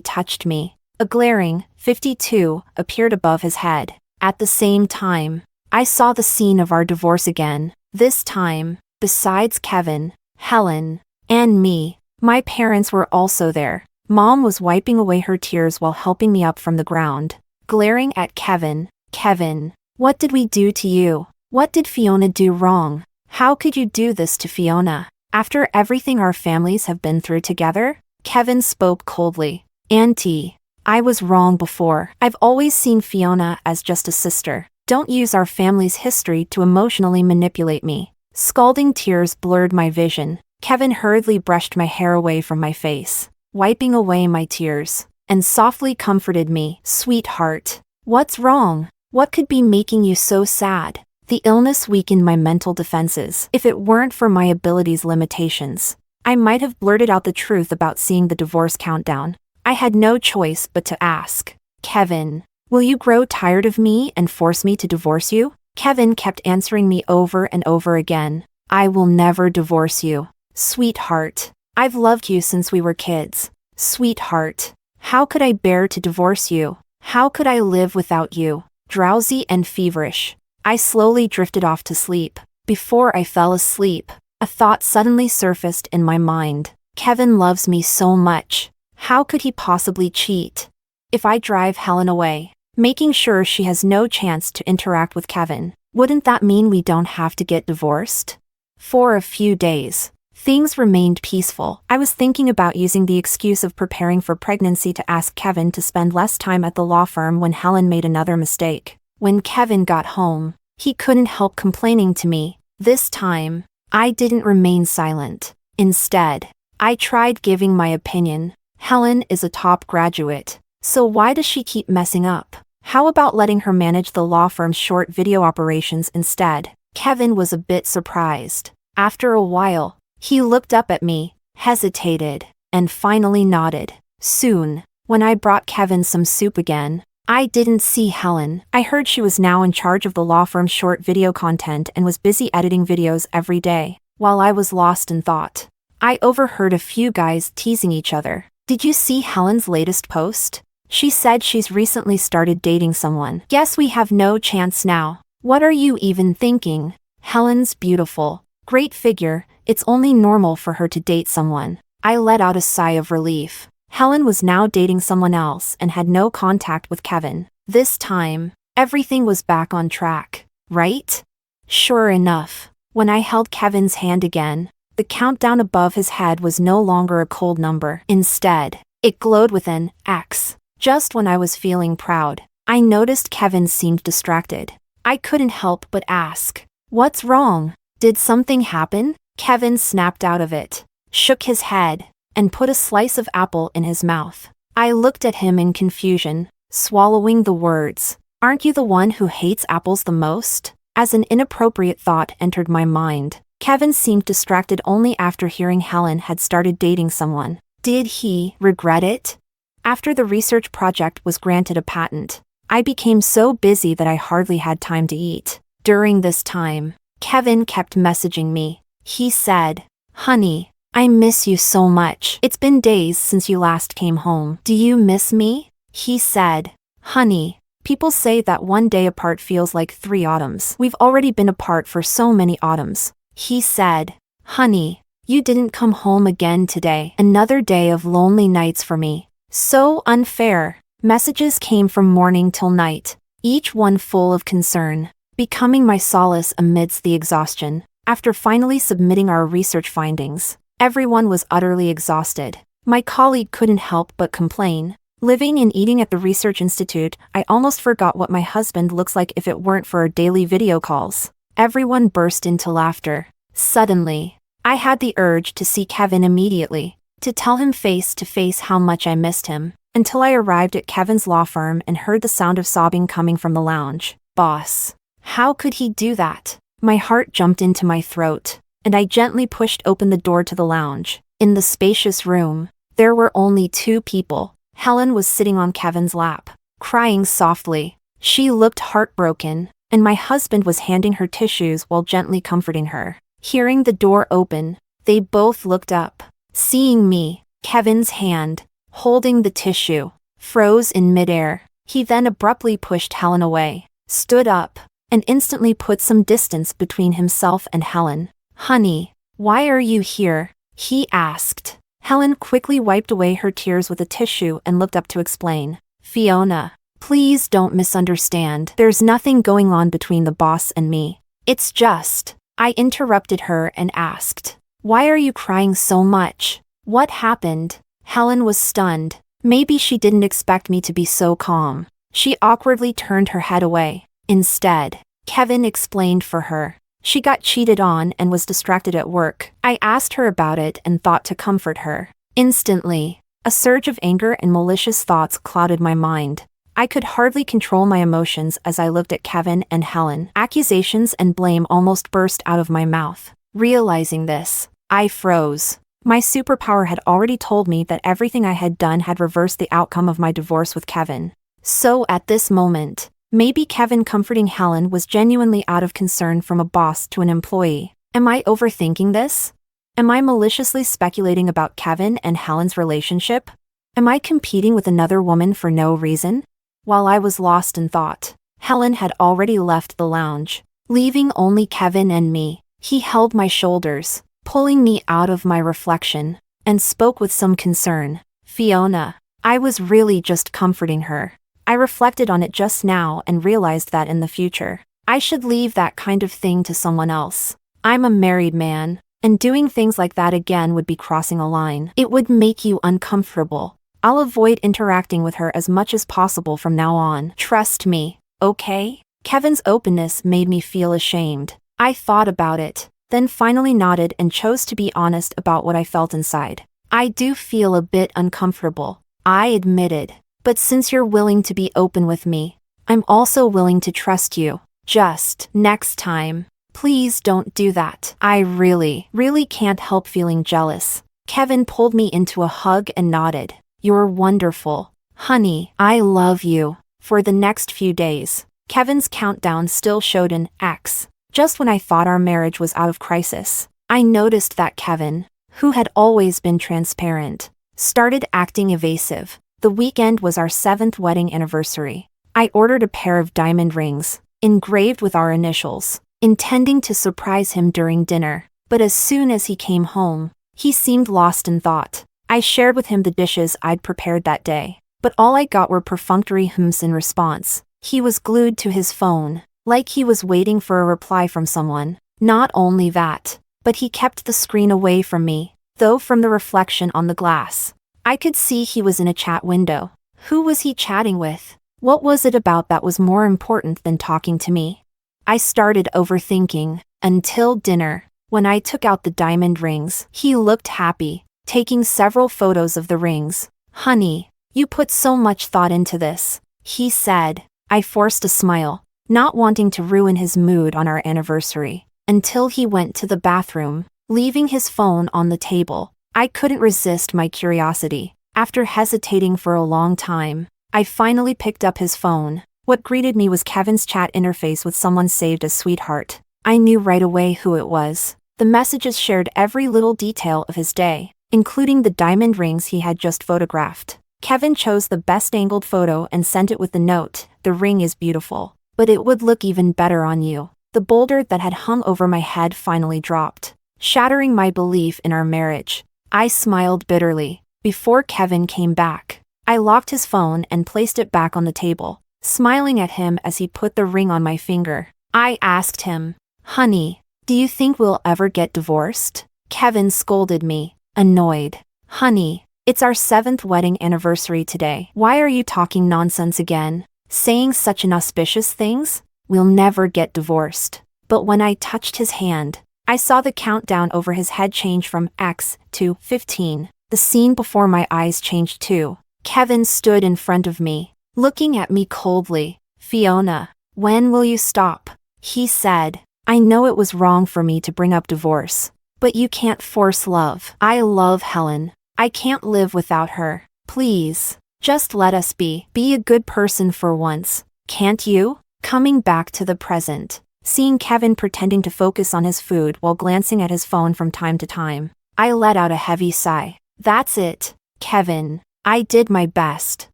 Speaker 1: touched me, a glaring 52 appeared above his head. At the same time, I saw the scene of our divorce again. This time, besides Kevin, Helen, and me, my parents were also there. Mom was wiping away her tears while helping me up from the ground, glaring at Kevin. "Kevin, what did we do to you? What did Fiona do wrong? How could you do this to Fiona? After everything our families have been through together?" Kevin spoke coldly. "Auntie, I was wrong before. I've always seen Fiona as just a sister. Don't use our family's history to emotionally manipulate me." Scalding tears blurred my vision. Kevin hurriedly brushed my hair away from my face, wiping away my tears, and softly comforted me. "Sweetheart, what's wrong? What could be making you so sad?" The illness weakened my mental defenses. If it weren't for my abilities' limitations, I might have blurted out the truth about seeing the divorce countdown. I had no choice but to ask, "Kevin, will you grow tired of me and force me to divorce you?" Kevin kept answering me over and over again. "I will never divorce you. Sweetheart, I've loved you since we were kids. Sweetheart, how could I bear to divorce you? How could I live without you?" Drowsy and feverish, I slowly drifted off to sleep. Before I fell asleep, a thought suddenly surfaced in my mind. Kevin loves me so much. How could he possibly cheat? If I drive Helen away, making sure she has no chance to interact with Kevin, wouldn't that mean we don't have to get divorced? For a few days, Things remained peaceful. I was thinking about using the excuse of preparing for pregnancy to ask Kevin to spend less time at the law firm when Helen made another mistake. When Kevin got home, he couldn't help complaining to me. This time, I didn't remain silent. Instead, I tried giving my opinion. Helen is a top graduate, so why does she keep messing up? How about letting her manage the law firm's short video operations instead? Kevin was a bit surprised. After a while, he looked up at me, hesitated, and finally nodded. Soon, when I brought Kevin some soup again, I didn't see Helen. I heard she was now in charge of the law firm's short video content and was busy editing videos every day. While I was lost in thought, I overheard a few guys teasing each other. Did you see Helen's latest post? She said she's recently started dating someone. Guess we have no chance now. What are you even thinking? Helen's beautiful. Great figure. It's only normal for her to date someone. I let out a sigh of relief. Helen was now dating someone else and had no contact with Kevin. This time, everything was back on track, right? Sure enough, when I held Kevin's hand again, the countdown above his head was no longer a cold number. Instead, it glowed with an X. Just when I was feeling proud, I noticed Kevin seemed distracted. I couldn't help but ask, "What's wrong? Did something happen?" Kevin snapped out of it, shook his head, and put a slice of apple in his mouth. I looked at him in confusion, swallowing the words, "Aren't you the one who hates apples the most?" As an inappropriate thought entered my mind, Kevin seemed distracted only after hearing Helen had started dating someone. Did he regret it? After the research project was granted a patent, I became so busy that I hardly had time to eat. During this time, Kevin kept messaging me. He said, "Honey, I miss you so much. It's been days since you last came home. Do you miss me?" He said, "Honey, people say that one day apart feels like 3 autumns. We've already been apart for so many autumns." He said, "Honey, you didn't come home again today. Another day of lonely nights for me. So unfair." Messages came from morning till night, each one full of concern, becoming my solace amidst the exhaustion. After finally submitting our research findings, everyone was utterly exhausted. My colleague couldn't help but complain. Living and eating at the research institute, I almost forgot what my husband looks like if it weren't for our daily video calls. Everyone burst into laughter. Suddenly, I had the urge to see Kevin immediately, to tell him face to face how much I missed him, until I arrived at Kevin's law firm and heard the sound of sobbing coming from the lounge. Boss, how could he do that? My heart jumped into my throat, and I gently pushed open the door to the lounge. In the spacious room, there were only 2 people. Helen was sitting on Kevin's lap, crying softly. She looked heartbroken, and my husband was handing her tissues while gently comforting her. Hearing the door open, they both looked up. Seeing me, Kevin's hand, holding the tissue, froze in midair. He then abruptly pushed Helen away, stood up, and instantly put some distance between himself and Helen. "Honey, why are you here?" he asked. Helen quickly wiped away her tears with a tissue and looked up to explain. "Fiona, please don't misunderstand. There's nothing going on between the boss and me. It's just..." I interrupted her and asked, "Why are you crying so much? What happened?" Helen was stunned. Maybe she didn't expect me to be so calm. She awkwardly turned her head away. Instead, Kevin explained for her. She got cheated on and was distracted at work. I asked her about it and thought to comfort her. Instantly, a surge of anger and malicious thoughts clouded my mind. I could hardly control my emotions as I looked at Kevin and Helen. Accusations and blame almost burst out of my mouth. Realizing this, I froze. My superpower had already told me that everything I had done had reversed the outcome of my divorce with Kevin. So at this moment, maybe Kevin comforting Helen was genuinely out of concern from a boss to an employee. Am I overthinking this? Am I maliciously speculating about Kevin and Helen's relationship? Am I competing with another woman for no reason? While I was lost in thought, Helen had already left the lounge, leaving only Kevin and me. He held my shoulders, pulling me out of my reflection, and spoke with some concern. "Fiona, I was really just comforting her. I reflected on it just now and realized that in the future, I should leave that kind of thing to someone else. I'm a married man. And doing things like that again would be crossing a line. It would make you uncomfortable. I'll avoid interacting with her as much as possible from now on. Trust me, okay? Kevin's openness made me feel ashamed. I thought about it, then finally nodded and chose to be honest about what I felt inside. I do feel a bit uncomfortable, I admitted. But since you're willing to be open with me, I'm also willing to trust you. Just next time, please don't do that. I really can't help feeling jealous. Kevin pulled me into a hug and nodded. You're wonderful. Honey, I love you. For the next few days, Kevin's countdown still showed an X. Just when I thought our marriage was out of crisis, I noticed that Kevin, who had always been transparent, started acting evasive. The weekend was our 7th wedding anniversary. I ordered a pair of diamond rings, engraved with our initials, intending to surprise him during dinner. But as soon as he came home, he seemed lost in thought. I shared with him the dishes I'd prepared that day, but all I got were perfunctory hums in response. He was glued to his phone, like he was waiting for a reply from someone. Not only that, but he kept the screen away from me, though from the reflection on the glass, I could see he was in a chat window. Who was he chatting with? What was it about that was more important than talking to me? I started overthinking, until dinner, when I took out the diamond rings. He looked happy, taking several photos of the rings. Honey, you put so much thought into this, he said. I forced a smile, not wanting to ruin his mood on our anniversary, until he went to the bathroom, leaving his phone on the table. I couldn't resist my curiosity. After hesitating for a long time, I finally picked up his phone. What greeted me was Kevin's chat interface with someone saved as sweetheart. I knew right away who it was. The messages shared every little detail of his day, including the diamond rings he had just photographed. Kevin chose the best angled photo and sent it with the note, "The ring is beautiful, but it would look even better on you." The boulder that had hung over my head finally dropped, shattering my belief in our marriage. I smiled bitterly. Before Kevin came back, I locked his phone and placed it back on the table, smiling at him as he put the ring on my finger. I asked him, "Honey, do you think we'll ever get divorced?" Kevin scolded me, annoyed. "Honey, it's our 7th wedding anniversary today. Why are you talking nonsense again? Saying such inauspicious things? We'll never get divorced." But when I touched his hand, I saw the countdown over his head change from X to 15. The scene before my eyes changed too. Kevin stood in front of me, looking at me coldly. "Fiona, when will you stop?" he said. "I know it was wrong for me to bring up divorce, but you can't force love. I love Helen. I can't live without her. Please, just let us be. Be a good person for once, can't you?" Coming back to the present, seeing Kevin pretending to focus on his food while glancing at his phone from time to time, I let out a heavy sigh. That's it, Kevin. I did my best.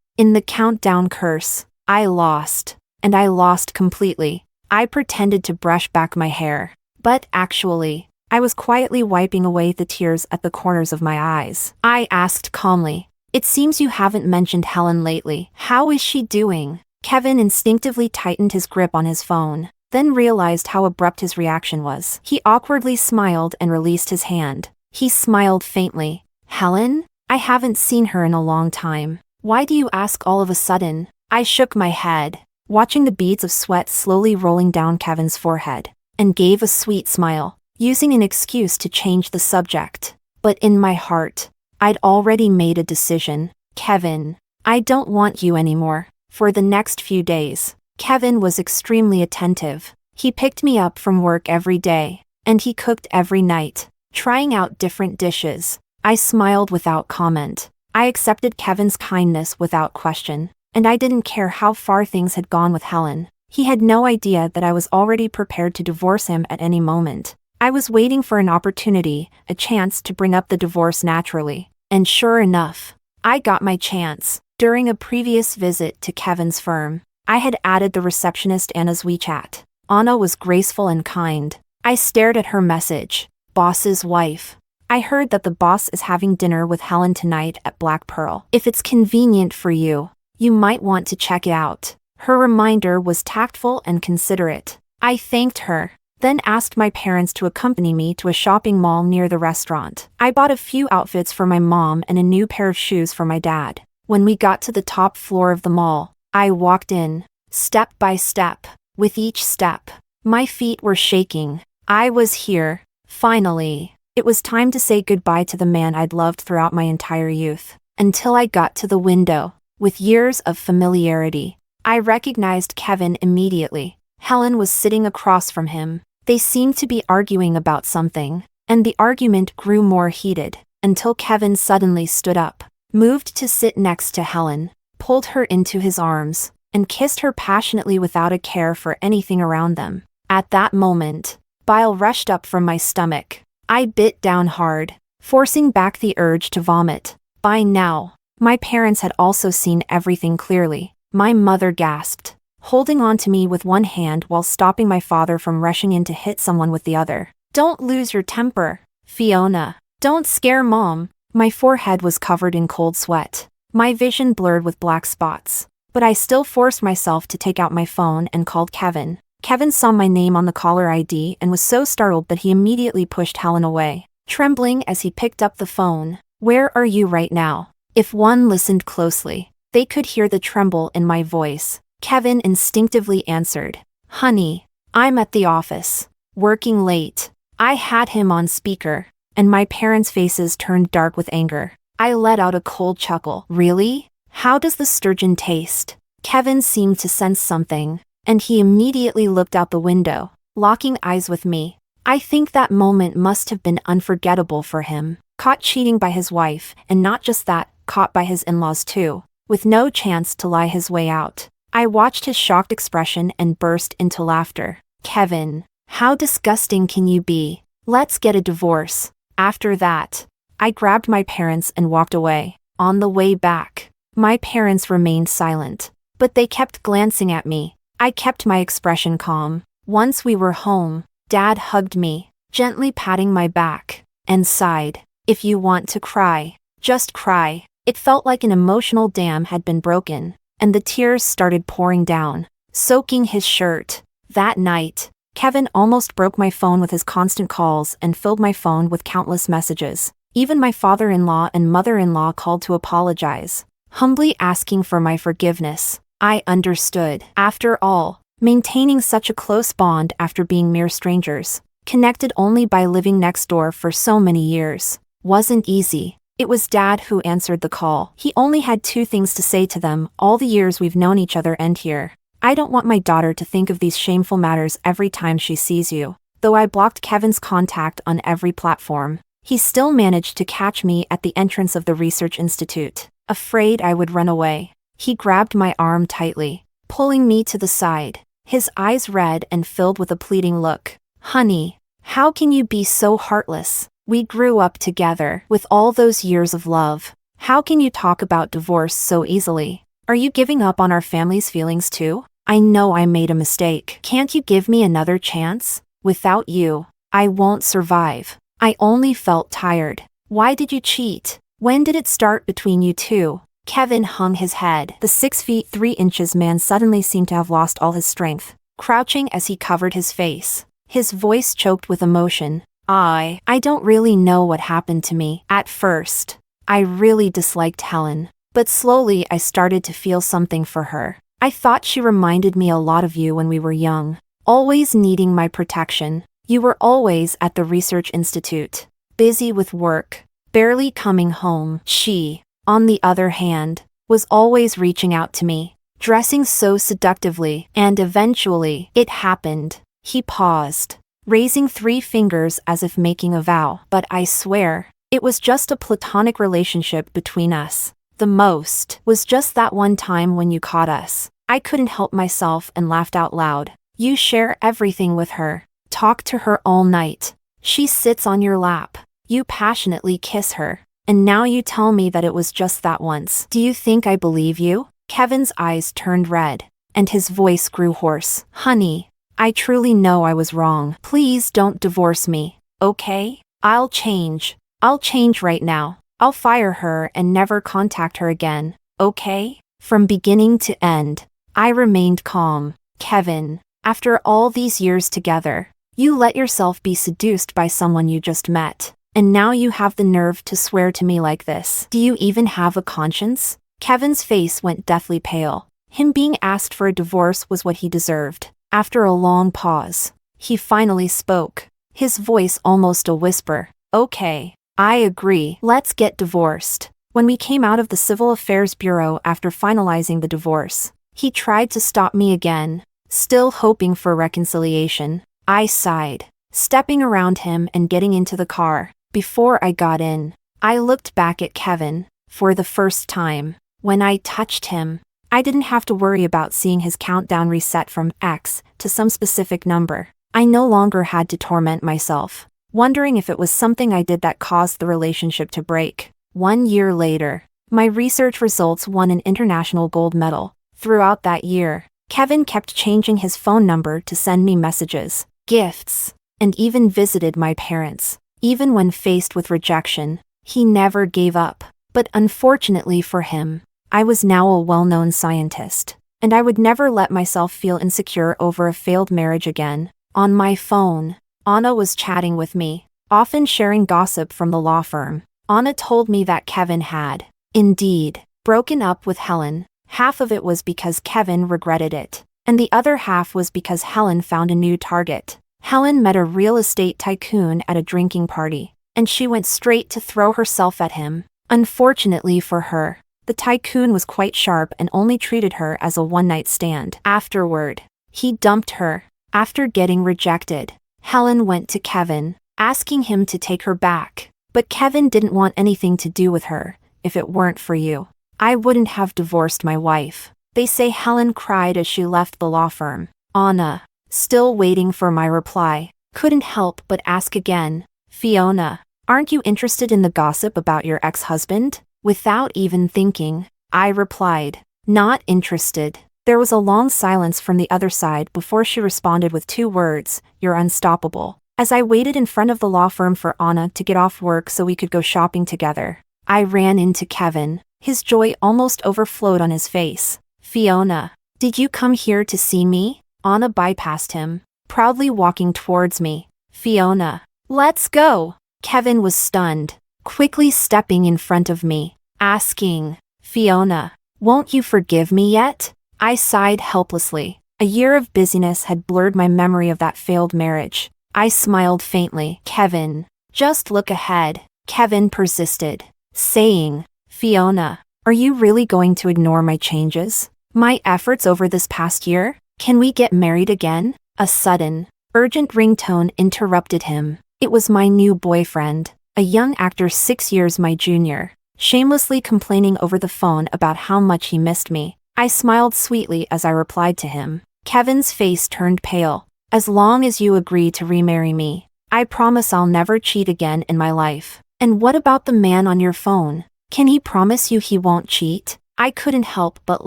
Speaker 1: In the countdown curse, I lost. And I lost completely. I pretended to brush back my hair, but actually, I was quietly wiping away the tears at the corners of my eyes. I asked calmly, "It seems you haven't mentioned Helen lately. How is she doing?" Kevin instinctively tightened his grip on his phone, then realized how abrupt his reaction was. He awkwardly smiled and released his hand. He smiled faintly. "Helen? I haven't seen her in a long time. Why do you ask all of a sudden?" I shook my head, watching the beads of sweat slowly rolling down Kevin's forehead, and gave a sweet smile, using an excuse to change the subject. But in my heart, I'd already made a decision. "Kevin, I don't want you anymore." For the next few days, Kevin was extremely attentive. He picked me up from work every day, and he cooked every night, trying out different dishes. I smiled without comment. I accepted Kevin's kindness without question, and I didn't care how far things had gone with Helen. He had no idea that I was already prepared to divorce him at any moment. I was waiting for an opportunity, a chance to bring up the divorce naturally. And sure enough, I got my chance. During a previous visit to Kevin's firm, I had added the receptionist Anna's WeChat. Anna was graceful and kind. I stared at her message. "Boss's wife. I heard that the boss is having dinner with Helen tonight at Black Pearl. If it's convenient for you, you might want to check it out." Her reminder was tactful and considerate. I thanked her, then asked my parents to accompany me to a shopping mall near the restaurant. I bought a few outfits for my mom and a new pair of shoes for my dad. When we got to the top floor of the mall, I walked in, step by step. With each step, my feet were shaking. I was here, finally. It was time to say goodbye to the man I'd loved throughout my entire youth. Until I got to the window. With years of familiarity, I recognized Kevin immediately. Helen was sitting across from him. They seemed to be arguing about something, and the argument grew more heated, until Kevin suddenly stood up, moved to sit next to Helen, pulled her into his arms, and kissed her passionately without a care for anything around them. At that moment, bile rushed up from my stomach. I bit down hard, forcing back the urge to vomit. By now, my parents had also seen everything clearly. My mother gasped, holding on to me with one hand while stopping my father from rushing in to hit someone with the other. "Don't lose your temper, Fiona. Don't scare Mom." My forehead was covered in cold sweat, my vision blurred with black spots. But I still forced myself to take out my phone and called Kevin. Kevin saw my name on the caller ID and was so startled that he immediately pushed Helen away, trembling as he picked up the phone. "Where are you right now?" If one listened closely, they could hear the tremble in my voice. Kevin instinctively answered, "Honey, I'm at the office, working late." I had him on speaker, and my parents' faces turned dark with anger. I let out a cold chuckle. "Really? How does the sturgeon taste?" Kevin seemed to sense something, and he immediately looked out the window, locking eyes with me. I think that moment must have been unforgettable for him. Caught cheating by his wife, and not just that, caught by his in-laws too, with no chance to lie his way out. I watched his shocked expression and burst into laughter. "Kevin, how disgusting can you be? Let's get a divorce." After that, I grabbed my parents and walked away. On the way back, my parents remained silent, but they kept glancing at me. I kept my expression calm. Once we were home, Dad hugged me, gently patting my back, and sighed, "If you want to cry, just cry." It felt like an emotional dam had been broken, and the tears started pouring down, soaking his shirt. That night, Kevin almost broke my phone with his constant calls and filled my phone with countless messages. Even my father-in-law and mother-in-law called to apologize, humbly asking for my forgiveness. I understood. After all, maintaining such a close bond after being mere strangers, connected only by living next door for so many years, wasn't easy. It was Dad who answered the call. He only had two things to say to them: "All the years we've known each other end here. I don't want my daughter to think of these shameful matters every time she sees you." Though I blocked Kevin's contact on every platform, he still managed to catch me at the entrance of the research institute. Afraid I would run away, he grabbed my arm tightly, pulling me to the side, his eyes red and filled with a pleading look. "Honey, how can you be so heartless? We grew up together with all those years of love. How can you talk about divorce so easily? Are you giving up on our family's feelings too? I know I made a mistake. Can't you give me another chance? Without you, I won't survive. I only felt tired. Why did you cheat? When did it start between you two?" Kevin hung his head. The 6 feet 3 inches man suddenly seemed to have lost all his strength, crouching as he covered his face, his voice choked with emotion. I don't really know what happened to me. At first, I really disliked Helen, but slowly I started to feel something for her. I thought she reminded me a lot of you when we were young, always needing my protection. You were always at the research institute, busy with work, barely coming home. She, on the other hand, was always reaching out to me, dressing so seductively, and eventually, it happened. He paused, raising 3 fingers as if making a vow. "But I swear, it was just a platonic relationship between us. The most was just that one time when you caught us." I couldn't help myself and laughed out loud. "You share everything with her, talk to her all night. She sits on your lap. You passionately kiss her. And now you tell me that it was just that once. Do you think I believe you?" Kevin's eyes turned red, and his voice grew hoarse. "Honey, I truly know I was wrong. Please don't divorce me, okay? I'll change. I'll change right now. I'll fire her and never contact her again, okay?" From beginning to end, I remained calm. "Kevin, after all these years together, You let yourself be seduced by someone you just met. And now you have the nerve to swear to me like this. Do you even have a conscience? Kevin's face went deathly pale. Him being asked for a divorce was what he deserved. After a long pause, he finally spoke, his voice almost a whisper. Okay, I agree. Let's get divorced. When we came out of the Civil Affairs Bureau after finalizing the divorce, he tried to stop me again, still hoping for reconciliation. I sighed, stepping around him and getting into the car. Before I got in, I looked back at Kevin. For the first time, when I touched him, I didn't have to worry about seeing his countdown reset from X to some specific number. I no longer had to torment myself, wondering if it was something I did that caused the relationship to break. 1 year later, my research results won an international gold medal. Throughout that year, Kevin kept changing his phone number to send me messages, gifts, and even visited my parents. Even when faced with rejection, he never gave up. But unfortunately for him, I was now a well-known scientist, and I would never let myself feel insecure over a failed marriage again. On my phone, Anna was chatting with me, often sharing gossip from the law firm. Anna told me that Kevin had, indeed, broken up with Helen. Half of it was because Kevin regretted it, and the other half was because Helen found a new target. Helen met a real estate tycoon at a drinking party, and she went straight to throw herself at him. Unfortunately for her, the tycoon was quite sharp and only treated her as a one-night stand. Afterward, he dumped her. After getting rejected, Helen went to Kevin, asking him to take her back. But Kevin didn't want anything to do with her. If it weren't for you, I wouldn't have divorced my wife. They say Helen cried as she left the law firm. Anna, still waiting for my reply, couldn't help but ask again, Fiona, aren't you interested in the gossip about your ex-husband? Without even thinking, I replied, not interested. There was a long silence from the other side before she responded with 2 words, you're unstoppable. As I waited in front of the law firm for Anna to get off work so we could go shopping together, I ran into Kevin. His joy almost overflowed on his face. Fiona, did you come here to see me? Anna bypassed him, proudly walking towards me. Fiona, let's go. Kevin was stunned, quickly stepping in front of me, asking, Fiona, won't you forgive me yet? I sighed helplessly. A year of busyness had blurred my memory of that failed marriage. I smiled faintly. Kevin, just look ahead. Kevin persisted, saying, Fiona, are you really going to ignore my changes? My efforts over this past year? Can we get married again? A sudden, urgent ringtone interrupted him. It was my new boyfriend, a young actor 6 years my junior, shamelessly complaining over the phone about how much he missed me. I smiled sweetly as I replied to him. Kevin's face turned pale. As long as you agree to remarry me, I promise I'll never cheat again in my life. And what about the man on your phone? Can he promise you he won't cheat? I couldn't help but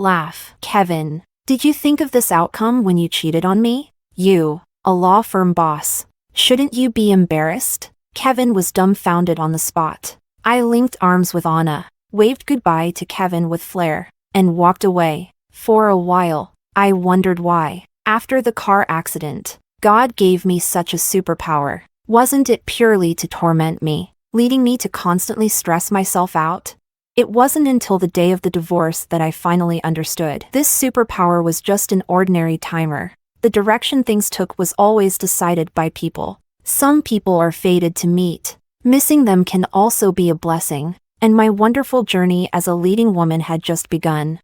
Speaker 1: laugh. Kevin, did you think of this outcome when you cheated on me? You, a law firm boss. Shouldn't you be embarrassed? Kevin was dumbfounded on the spot. I linked arms with Anna, waved goodbye to Kevin with flair, and walked away. For a while, I wondered why. After the car accident, God gave me such a superpower. Wasn't it purely to torment me, leading me to constantly stress myself out? It wasn't until the day of the divorce that I finally understood. This superpower was just an ordinary timer. The direction things took was always decided by people. Some people are fated to meet. Missing them can also be a blessing, and my wonderful journey as a leading woman had just begun.